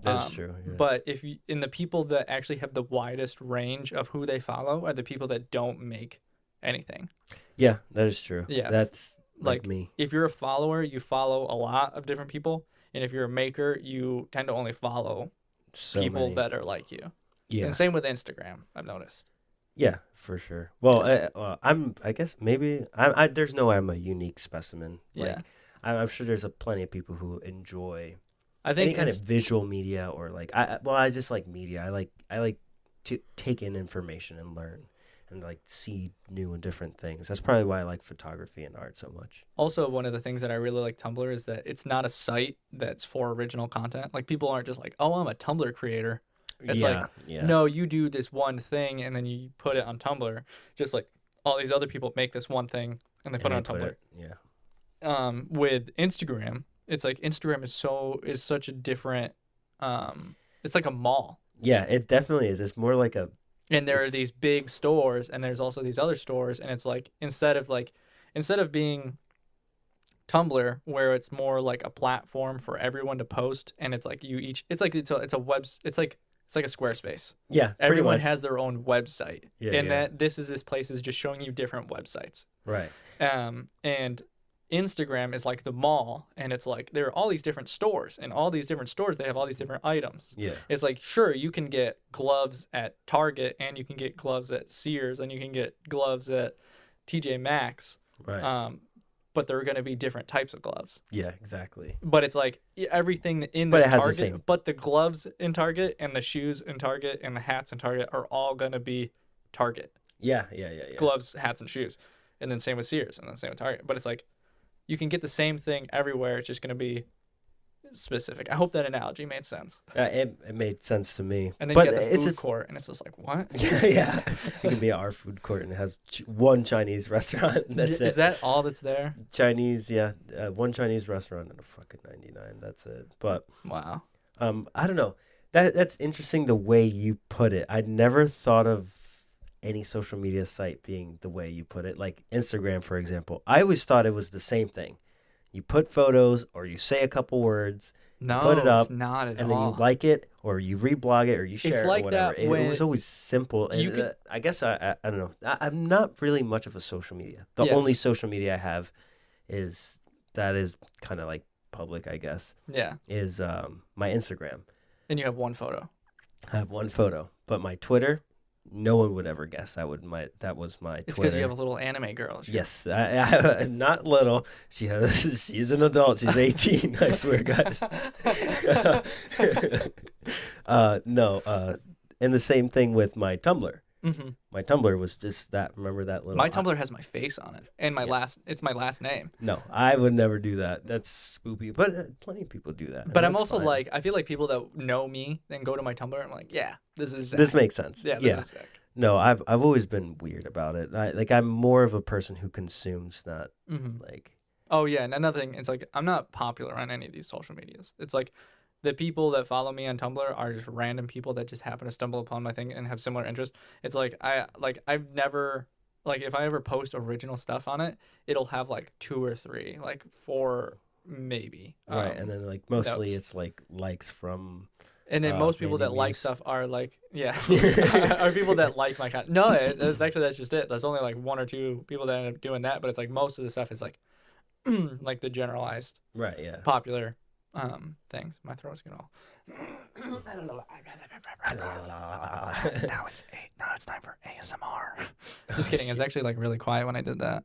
That's true. Yeah. But the people that actually have the widest range of who they follow are the people that don't make anything. Yeah, that is true. Yeah, that's like me. If you're a follower, you follow a lot of different people, and if you're a maker, you tend to only follow people that are like you. Yeah. And same with Instagram, I've noticed. Yeah, for sure. Well, I guess maybe there's no way I'm a unique specimen. Like, I'm sure there's plenty of people who enjoy any kind of visual media, or like I just like media. I like to take in information and learn and like see new and different things. That's probably why I like photography and art so much. Also, one of the things that I really like Tumblr is that it's not a site that's for original content. Like people aren't just like, oh, I'm a Tumblr creator. It's no, you do this one thing and then you put it on Tumblr. Just like all these other people make this one thing and they put it on Tumblr. With Instagram, it's like Instagram is such a different it's like a mall. Yeah, it definitely is. It's more like and there are these big stores, and there's also these other stores, and it's like instead of being Tumblr, where it's more like a platform for everyone to post, and it's like it's like a Squarespace. Yeah, everyone has their own website, that this place is just showing you different websites. Right. And Instagram is like the mall, and it's like there are all these different stores, and all these different stores they have all these different items. Yeah. It's like, sure, you can get gloves at Target, and you can get gloves at Sears, and you can get gloves at TJ Maxx. Right. But there are going to be different types of gloves. Yeah, exactly. But it's like everything in this Target, same. but the gloves in Target and the shoes in Target and the hats in Target are all going to be Target. Yeah. Gloves, hats, and shoes. And then same with Sears, and then same with Target. But it's like you can get the same thing everywhere. It's just going to be specific. I hope that analogy made sense. It made sense to me. And then you get the food court, and it's just like, what? Yeah. It can be our food court, and it has one Chinese restaurant, and that's it. Is that all that's there? Chinese, yeah. One Chinese restaurant and a fucking 99. That's it. But wow. I don't know. That's interesting the way you put it. I'd never thought of any social media site being the way you put it. Like Instagram, for example. I always thought it was the same thing. You put photos or you say a couple words, no, put it up, it's not at and all. then you like it or you reblog it or you share it's it like or whatever. That when it was always simple. And I guess I don't know. I'm not really much of a social media. The only social media I have is kind of like public, I guess. Yeah. Is my Instagram. And you have one photo. I have one photo, but my Twitter, no one would ever guess that was my Twitter. It's because you have a little anime girl. Yes, I not little. She's an adult. She's 18. I swear, guys. And the same thing with my Tumblr. Mm-hmm. My Tumblr was just that. Remember that little. My Tumblr has my face on it, and it's my last name. No, I would never do that. That's spoopy. But plenty of people do that. But I'm also fine. Like, I feel like people that know me then go to my Tumblr. I'm like, yeah, this is Zack. This makes sense. Yeah, this is Zack. No, I've always been weird about it. I'm more of a person who consumes, not like. Oh yeah, and another thing, it's like I'm not popular on any of these social medias. It's like the people that follow me on Tumblr are just random people that just happen to stumble upon my thing and have similar interests. It's like I've never, like, if I ever post original stuff on it, it'll have like 2 or 3, like 4 maybe. Right, and then like mostly it's like likes from. And then most people that like stuff are like, are people that like my content. No, that's just it. There's only like 1 or 2 people that end up doing that, but it's like most of the stuff is like, like the generalized, right? Yeah, popular. Things. My throat's getting all. Now it's time for ASMR. Just kidding. It's actually like really quiet when I did that.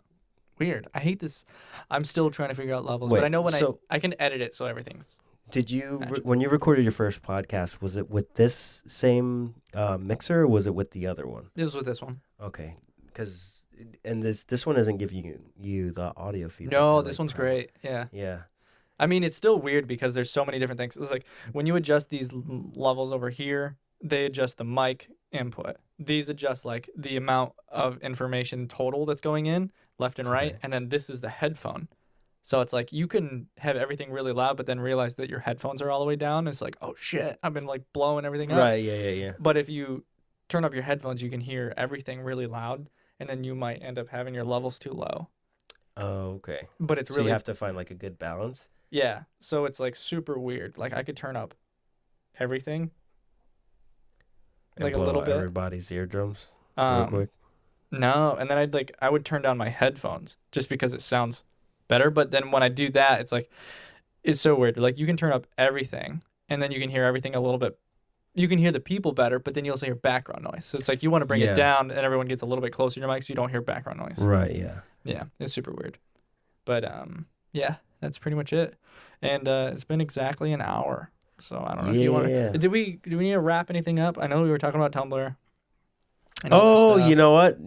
Weird. I hate this. I'm still trying to figure out levels, but I know when I can edit it so everything's. Did you when you recorded your first podcast? Was it with this same mixer, or was it with the other one? It was with this one. Okay, because this one isn't giving you the audio feedback. No, this one's great. Yeah. Yeah. I mean, it's still weird because there's so many different things. It's like when you adjust these levels over here, they adjust the mic input. These adjust like the amount of information total that's going in left and right. Okay. And then this is the headphone. So it's like you can have everything really loud, but then realize that your headphones are all the way down. It's like, oh shit, I've been like blowing everything up. Right, yeah. But if you turn up your headphones, you can hear everything really loud. And then you might end up having your levels too low. Oh, okay. But it's really. So you have to find like a good balance. Yeah, so it's like super weird. Like I could turn up everything, and like blow a little bit. Everybody's eardrums. Real quick. No, and then I would turn down my headphones just because it sounds better. But then when I do that, it's like it's so weird. Like you can turn up everything, and then you can hear everything a little bit. You can hear the people better, but then you also hear background noise. So it's like you want to bring it down, and everyone gets a little bit closer to your mic, so you don't hear background noise. Right. Yeah. Yeah, it's super weird, but yeah. That's pretty much it. And it's been exactly an hour. So I don't know if you want to. Do we need to wrap anything up? I know we were talking about Tumblr. Oh, you know what?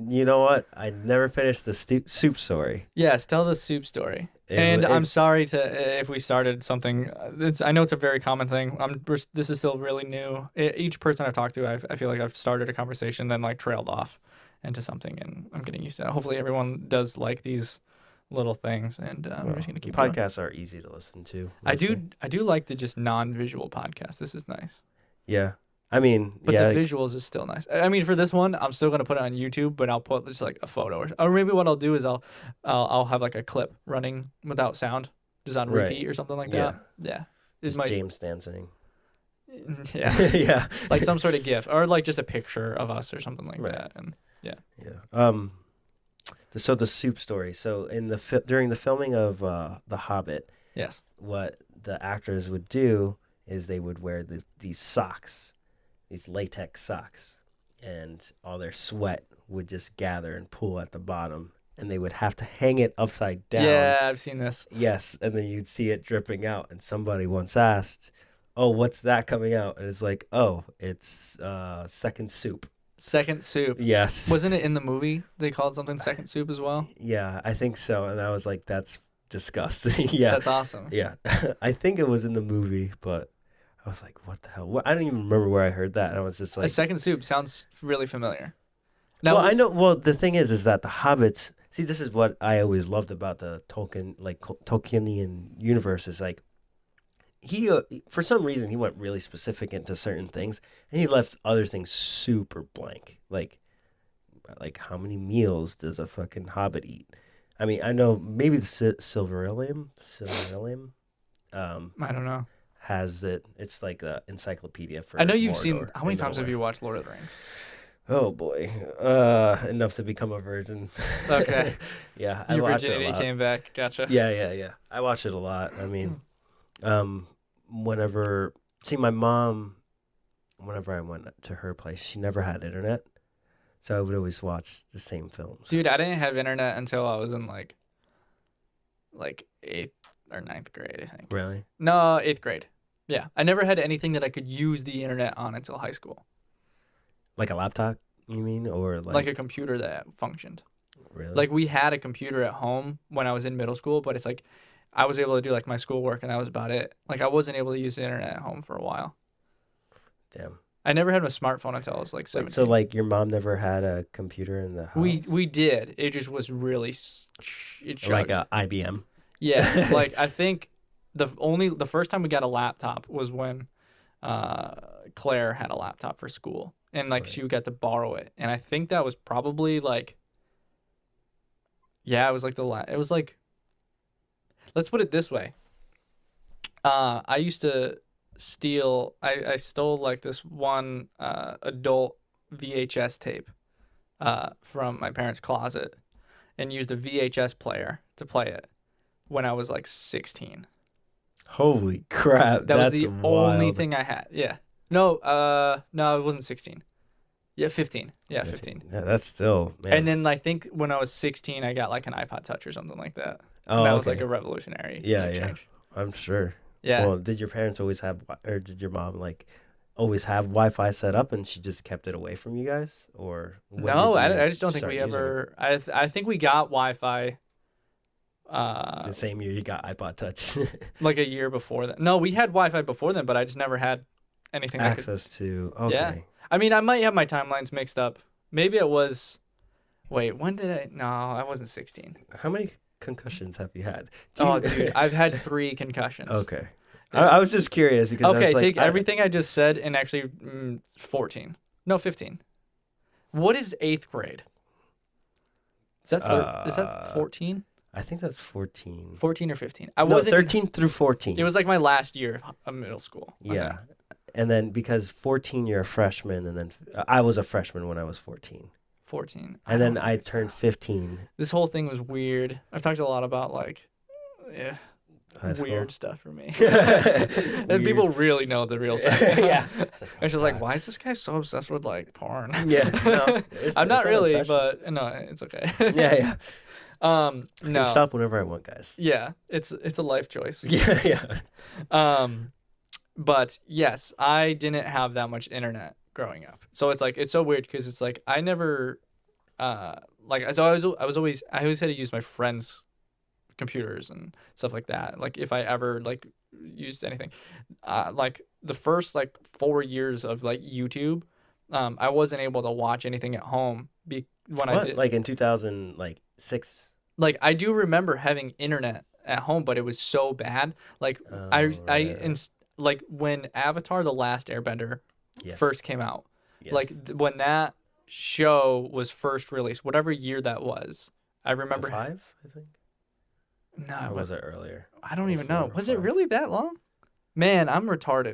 I never finished the soup story. Yes, tell the soup story. I'm sorry if we started something. I know it's a very common thing. This is still really new. Each person I've talked to, I feel like I've started a conversation, then like trailed off into something, and I'm getting used to that. Hopefully everyone does like these little things, and we're just gonna keep podcasts going. Are easy to listen to. Mostly. I do like the just non-visual podcast. This is nice. Yeah, I mean, but the visuals is still nice. I mean, for this one, I'm still gonna put it on YouTube, but I'll put just like a photo, or maybe what I'll do is I'll have like a clip running without sound, just on repeat or something like that. Yeah, just James dancing. Yeah, yeah, like some sort of GIF, or like just a picture of us or something like that, and yeah. So the soup story. So in the during the filming of The Hobbit, Yes. what the actors would do is they would wear these socks, these latex socks, and all their sweat would just gather and pool at the bottom, and they would have to hang it upside down. Yeah, I've seen this. Yes, and then you'd see it dripping out. And somebody once asked, "Oh, what's that coming out?" And it's like, "Oh, it's second soup." Second soup. Yes. Wasn't it in the movie? They called something second soup as well. Yeah, I think so. And I was like, "That's disgusting." Yeah. That's awesome. Yeah, I think it was in the movie, but I was like, "What the hell?" I don't even remember where I heard that. And I was just like, A second soup sounds really familiar. Now, "Well, I know." Well, the thing is that the hobbits. See, this is what I always loved about the Tolkienian universe. Is like he, for some reason, he went really specific into certain things, and he left other things super blank. Like how many meals does a fucking hobbit eat? I mean, I know maybe the Silmarillion, I don't know. has it. It's like the encyclopedia for. I know you've Mordor seen. How many and times have Middle-earth. you watched Lord of the Rings? Oh boy, enough to become a virgin. Okay. Yeah, I Your watch it a virginity lot. came back. Gotcha. Yeah. I watch it a lot. I mean, whenever my mom, whenever I went to her place, she never had internet, so I would always watch the same films. Dude, I didn't have internet until I was in like 8th or 9th grade, I think. Really? No, 8th grade. Yeah, I never had anything that I could use the internet on until high school. Like a laptop, you mean, or Like a computer that functioned. really? Like we had a computer at home when I was in middle school, but it's like I was able to do like my schoolwork and that was about it. Like I wasn't able to use the internet at home for a while. Damn. I never had a smartphone until I was like Wait, 17. so like your mom never had a computer in the house? We did. It just was really it like chugged. a IBM. Yeah, like I think the first time we got a laptop was when Claire had a laptop for school, and like Right. she got to borrow it, and I think that was probably like, yeah, it was like it was like, let's put it this way. I used to steal. I stole like this one adult VHS tape from my parents' closet, and used a VHS player to play it when I was like 16. Holy crap! That was that's the wild. only thing I had. Yeah. No, it wasn't 16. Yeah, 15. Yeah, 15. Yeah, that's still. Man. And then I think when I was 16, I got like an iPod Touch or something like that. Oh, And that was okay. like a revolutionary Yeah. change. I'm sure. Yeah. Well, did your parents always have, or did your mom like always have Wi-Fi set up, and she just kept it away from you guys, or when No, did you I just don't think start we using ever. I think we got Wi-Fi. it? The same year you got iPod Touch. Like a year before that. No, we had Wi-Fi before then, but I just never had anything that could. Access to. Okay. Yeah. I mean, I might have my timelines mixed up. Maybe it was. Wait, when did I? No, I wasn't 16. How many concussions have you had? Oh, dude, I've had 3 concussions. Okay. Yeah. I was just curious because Okay, that's like, take everything I just said and actually 14. No, 15. What is 8th grade? Is that 14? I think that's 14. 14 or 15? I No, wasn't. 13 through 14. It was like my last year of middle school. Okay. Yeah. And then because 14 you're a freshman, and then I was a freshman when I was 14. 14. And then don't I know. turned 15. This whole thing was weird. I've talked a lot about like, yeah, High school. weird stuff for me. Weird. And people really know the real side. Yeah. It's just like, why is this guy so obsessed with like porn? Yeah. No, I'm not it's an really, obsession. but no, it's okay. Yeah. I No. can stop whenever I want, guys. Yeah, it's a life choice. Yeah. But yes, I didn't have that much internet growing up. So it's like it's so weird because it's like I never like so I always had to use my friends' computers and stuff like that. Like if I ever like used anything. Like the first like 4 years of like YouTube, I wasn't able to watch anything at home when I did. Like in 2006. Like I do remember having internet at home, but it was so bad. Like like when Avatar: The Last Airbender Yes. first came out, Yes. like when that show was first released, whatever year that was, I remember. 5, I think. No, Or was it earlier? I don't even know. 04, Was it 05? really that long? Man, I'm retarded.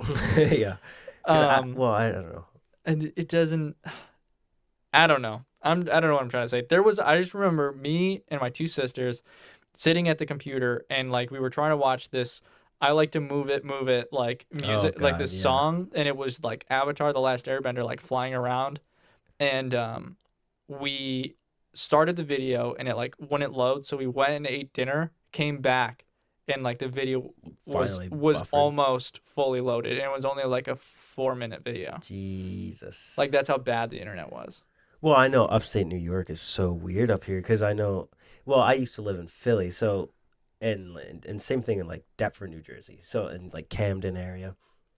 Yeah. I don't know. And it doesn't. I don't know. I don't know what I'm trying to say. I just remember me and my two sisters sitting at the computer and like we were trying to watch this I like to move it like music Oh like God, this yeah. song, and it was like Avatar the Last Airbender like flying around, and we started the video and it like wouldn't load, so we went and ate dinner, came back, and like the video Finally was buffered. almost fully loaded, and it was only like a 4-minute video. Jesus. Like that's how bad the internet was. Well, I know upstate New York is so weird up here because I know. Well, I used to live in Philly, so and same thing in like Deptford, New Jersey. So in like Camden area,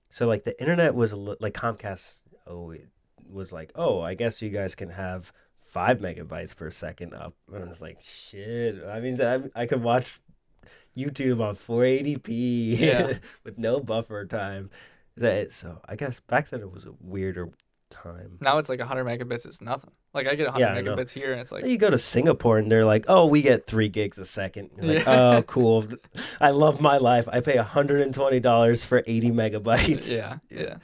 so like the internet was like Comcast. Oh, it was like, oh, I guess you guys can have 5 megabytes per second up, and I was like, shit. I mean, I could watch YouTube on 480p Yeah. with no buffer time. So I guess back then it was a weirder time. Now it's like 100 megabits is nothing. Like I get 100 Yeah, I know. megabits here, and it's like You go to Singapore and they're like, "Oh, we get 3 gigs a second." It's like, Yeah. "Oh, cool! I love my life. I pay $120 for 80 megabytes." yeah.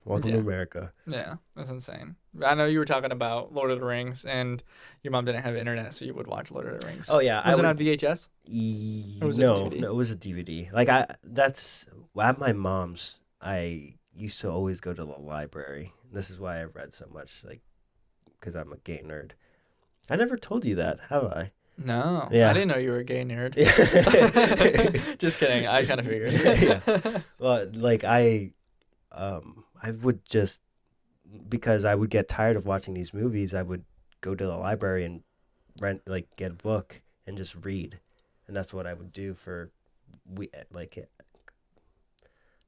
Welcome to America. Yeah, that's insane. I know you were talking about Lord of the Rings, and your mom didn't have internet, so you would watch Lord of the Rings. Oh yeah, Was it on VHS? Or was it no, DVD? no, it was a DVD. Like that's at my mom's. I used to always go to the library. This is why I read so much, like, because I'm a gay nerd. I never told you that, have I? No. Yeah. I didn't know you were a gay nerd. Just kidding. I kind of figured. Yeah. Well, like I would just, because I would get tired of watching these movies, I would go to the library and get a book and just read, and that's what I would do for at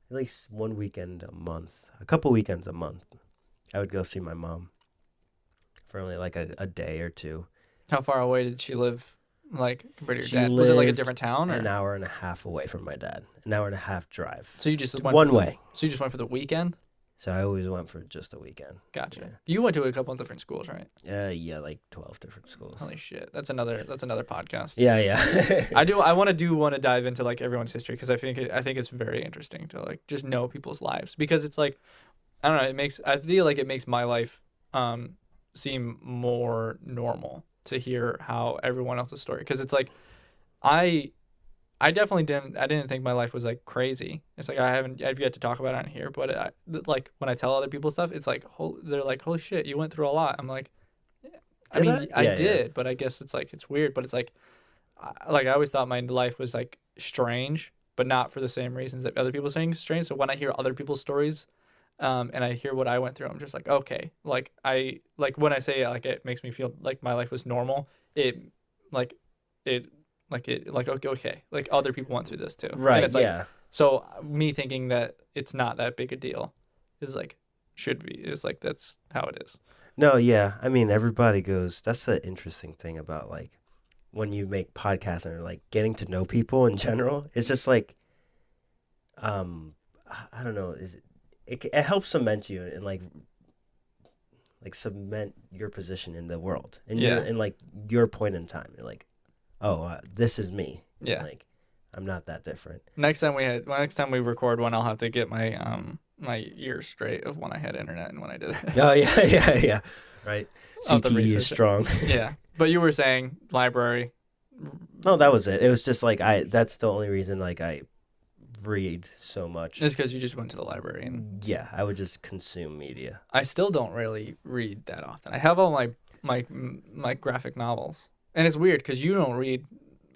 least one weekend a month, a couple weekends a month. I would go see my mom for only like a day or two. How far away did she live, like, compared to She your dad? Was it like a lived different town? Or? An hour and a half away from my dad. An hour and a half drive. So you just went One for the- way. So you just went for the weekend? So I always went for just a weekend. Gotcha. Yeah. You went to a couple of different schools, right? Yeah, like 12 different schools. Holy shit. That's another podcast. Yeah. I want to dive into like everyone's history, because I think it's very interesting to like just know people's lives, because it's like, I don't know, I feel like it makes my life seem more normal to hear how everyone else's story, because it's like I definitely didn't think my life was like crazy. It's like I've yet to talk about it on here, but like when I tell other people stuff, it's like they're like, holy shit, you went through a lot. I'm like, I did, but I guess it's like it's weird, but it's like I always thought my life was like strange, but not for the same reasons that other people are saying strange. So when I hear other people's stories, and I hear what I went through, I'm just like, okay, like when I say like it makes me feel like my life was normal, okay, like other people went through this too, Right. And it's like, yeah. so me thinking that it's not that big a deal is like should be. It's like that's how it is. No, yeah. I mean, everybody goes. That's the interesting thing about like when you make podcasts and like getting to know people in general. It's just like, I don't know. It helps cement you and like cement your position in the world and like your point in time. You're like, oh, this is me. Yeah. Like, I'm not that different. Next time we record one, I'll have to get my my years straight of when I had internet and when I did it. Oh yeah. Right. I'll have to CTE is research it. strong. Yeah, but you were saying library. No, that was it. It was just like that's the only reason like I read so much. It's because you just went to the library, and Yeah, I would just consume media. I still don't really read that often. I have all my graphic novels, and it's weird because you don't read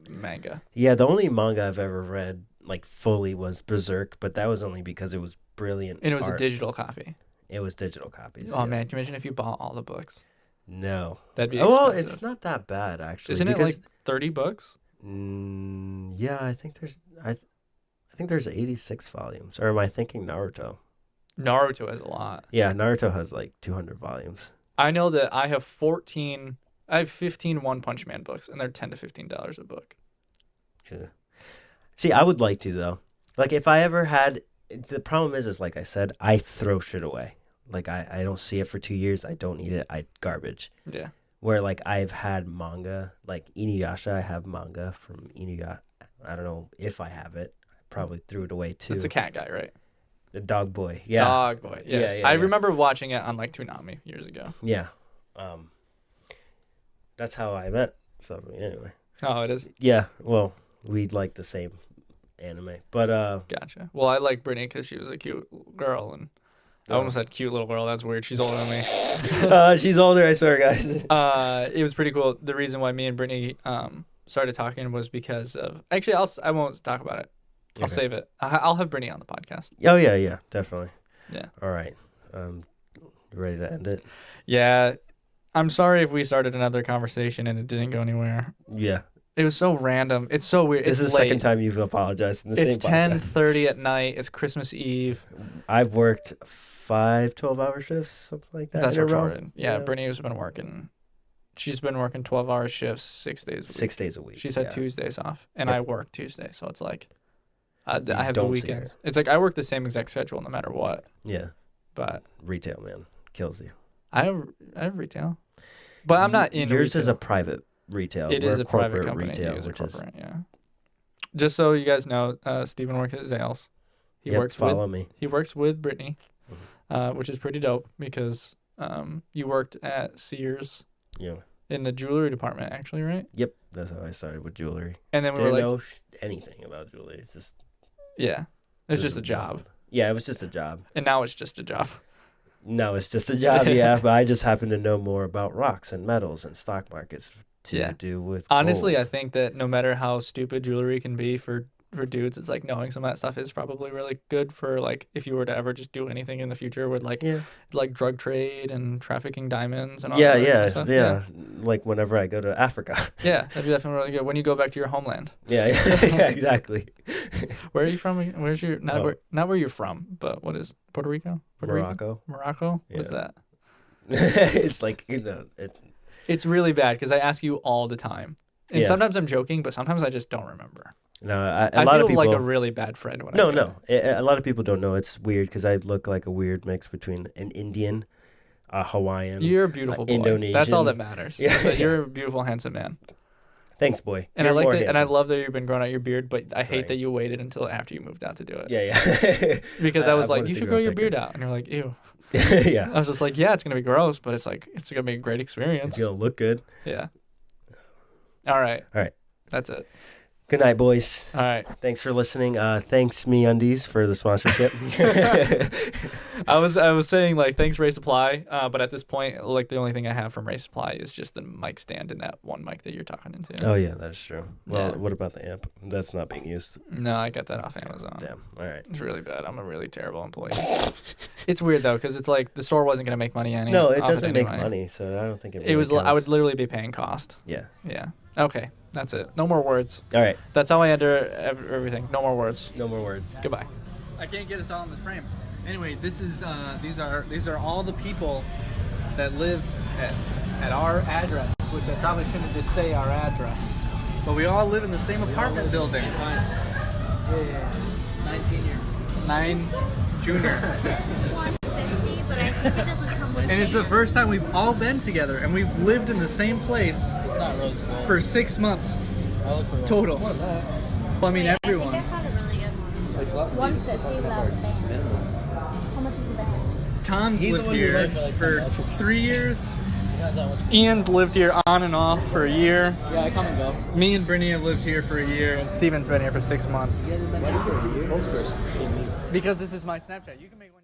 manga. Yeah, the only manga I've ever read like fully was Berserk, but that was only because it was brilliant. And it was art. a digital copy. It was digital copies. Oh yes. man, can you imagine if you bought all the books? No. That'd be expensive. Well, it's not that bad actually. Isn't it like 30 books? Yeah, I think there's 86 volumes. Or am I thinking Naruto? Naruto has a lot. Yeah, Naruto has like 200 volumes. I know that I have 15 One Punch Man books, and they're $10 to $15 a book. Yeah. See, I would like to though. Like if I ever had, the problem is like I said, I throw shit away. Like I don't see it for 2 years. I don't need it. I garbage. Yeah. Where like I've had manga, like Inuyasha. I have manga from Inuyasha. I don't know if I have it. I probably threw it away too. It's a cat guy, right? The dog boy. Yeah. Dog boy. Yes. Yeah, I remember watching it on like Toonami years ago. Yeah. That's how I met somebody anyway. Oh, it is? Yeah, well, we like the same anime. But Gotcha. Well, I like Brittany because she was a cute girl, and I almost said cute little girl. That's weird. She's older than me. she's older, I swear, guys. It was pretty cool. The reason why me and Brittany started talking was because of... Actually, I won't talk about it. I'll save it. I'll have Brittany on the podcast. Oh, yeah, definitely. Yeah. All right. Ready to end it? Yeah. I'm sorry if we started another conversation and it didn't go anywhere. Yeah. It was so random. It's so weird. This is the second time you've apologized in the it's same podcast. It's 10:30 at night. It's Christmas Eve. I've worked 5 12-hour shifts, something like that. That's retarded. Yeah, Brittany has been working. She's been working 12-hour shifts 6 days a week. 6 days a week. She's had Tuesdays off, and I work Tuesday, so it's like I have the weekends. Her. It's like I work the same exact schedule no matter what. Yeah. But retail, man, kills you. I have retail. But I'm not in yours retail. is a private retail. It is a private company. Retail, It is a corporate, yeah. Just so you guys know, Steven works at Zales. He works with Brittany, which is pretty dope because you worked at Sears. Yeah. In the jewelry department, actually, right? Yep, that's how I started with jewelry. And then we didn't were know anything about jewelry. It's just it's just a job. Yeah, it was just a job. And now it's just a job. No, it's just a job, yeah. But I just happen to know more about rocks and metals and stock markets to do with honestly, gold. I think that no matter how stupid jewelry can be for dudes, it's like knowing some of that stuff is probably really good for like if you were to ever just do anything in the future with like drug trade and trafficking diamonds and all that kind of stuff. Yeah. Like whenever I go to Africa. Yeah, that'd be definitely really good when you go back to your homeland. Yeah, exactly. Where are you from? Where's your not where you're from, but what is Puerto Rico? Morocco? Yeah. What's that? It's like, it's really bad because I ask you all the time. And sometimes I'm joking, but sometimes I just don't remember. No, I lot feel of people, like a really bad friend when a lot of people don't know. It's weird because I look like a weird mix between an Indian, a Hawaiian. You're a beautiful boy. Indonesian. That's all that matters. Yeah. You're a beautiful, handsome man. Thanks, boy. And You're I like that, handsome. and I love that you've been growing out your beard, but I hate that you waited until after you moved out to do it. Yeah. Because I was like, you should grow your beard out, and you're like, ew. Yeah. I was just like, yeah, it's gonna be gross, but it's like it's gonna be a great experience. It's gonna look good. Yeah. All right. That's it. Good night, boys. All right. Thanks for listening. Thanks, MeUndies, for the sponsorship. I was saying like thanks Ray Supply, but at this point, like the only thing I have from Ray Supply is just the mic stand and that one mic that you're talking into. Oh yeah, that is true. Well, what about the amp? That's not being used. No, I got that off Amazon. Damn. All right. It's really bad. I'm a really terrible employee. It's weird though, because it's like the store wasn't gonna make money anyway. No, it doesn't make money, so I don't think it. Really I would literally be paying cost. Yeah. Yeah. Okay. That's it. No more words. All right. That's how I enter everything. No more words. No more words. Goodbye. I can't get us all in this frame. Anyway, this is these are all the people that live at our address, which I probably shouldn't just say our address, but we all live in the same apartment building. Yeah. 9 senior. 9 junior. 150, but I think it doesn't come with. And it's the first time we've all been together, and we've lived in the same place It's not Roosevelt. for 6 months I look for total. What that? Well, I mean, everyone. I think I found a really good one. 150 without the band. How much is the band? Tom's He's the lived one who here lives for like 3 years. Depends on which. Ian's lived here on and off for a year. Yeah, I come and go. Me and Brittany have lived here for a year, and Steven's been here for 6 months. He hasn't been here for a year. Because this is my Snapchat. You can make one.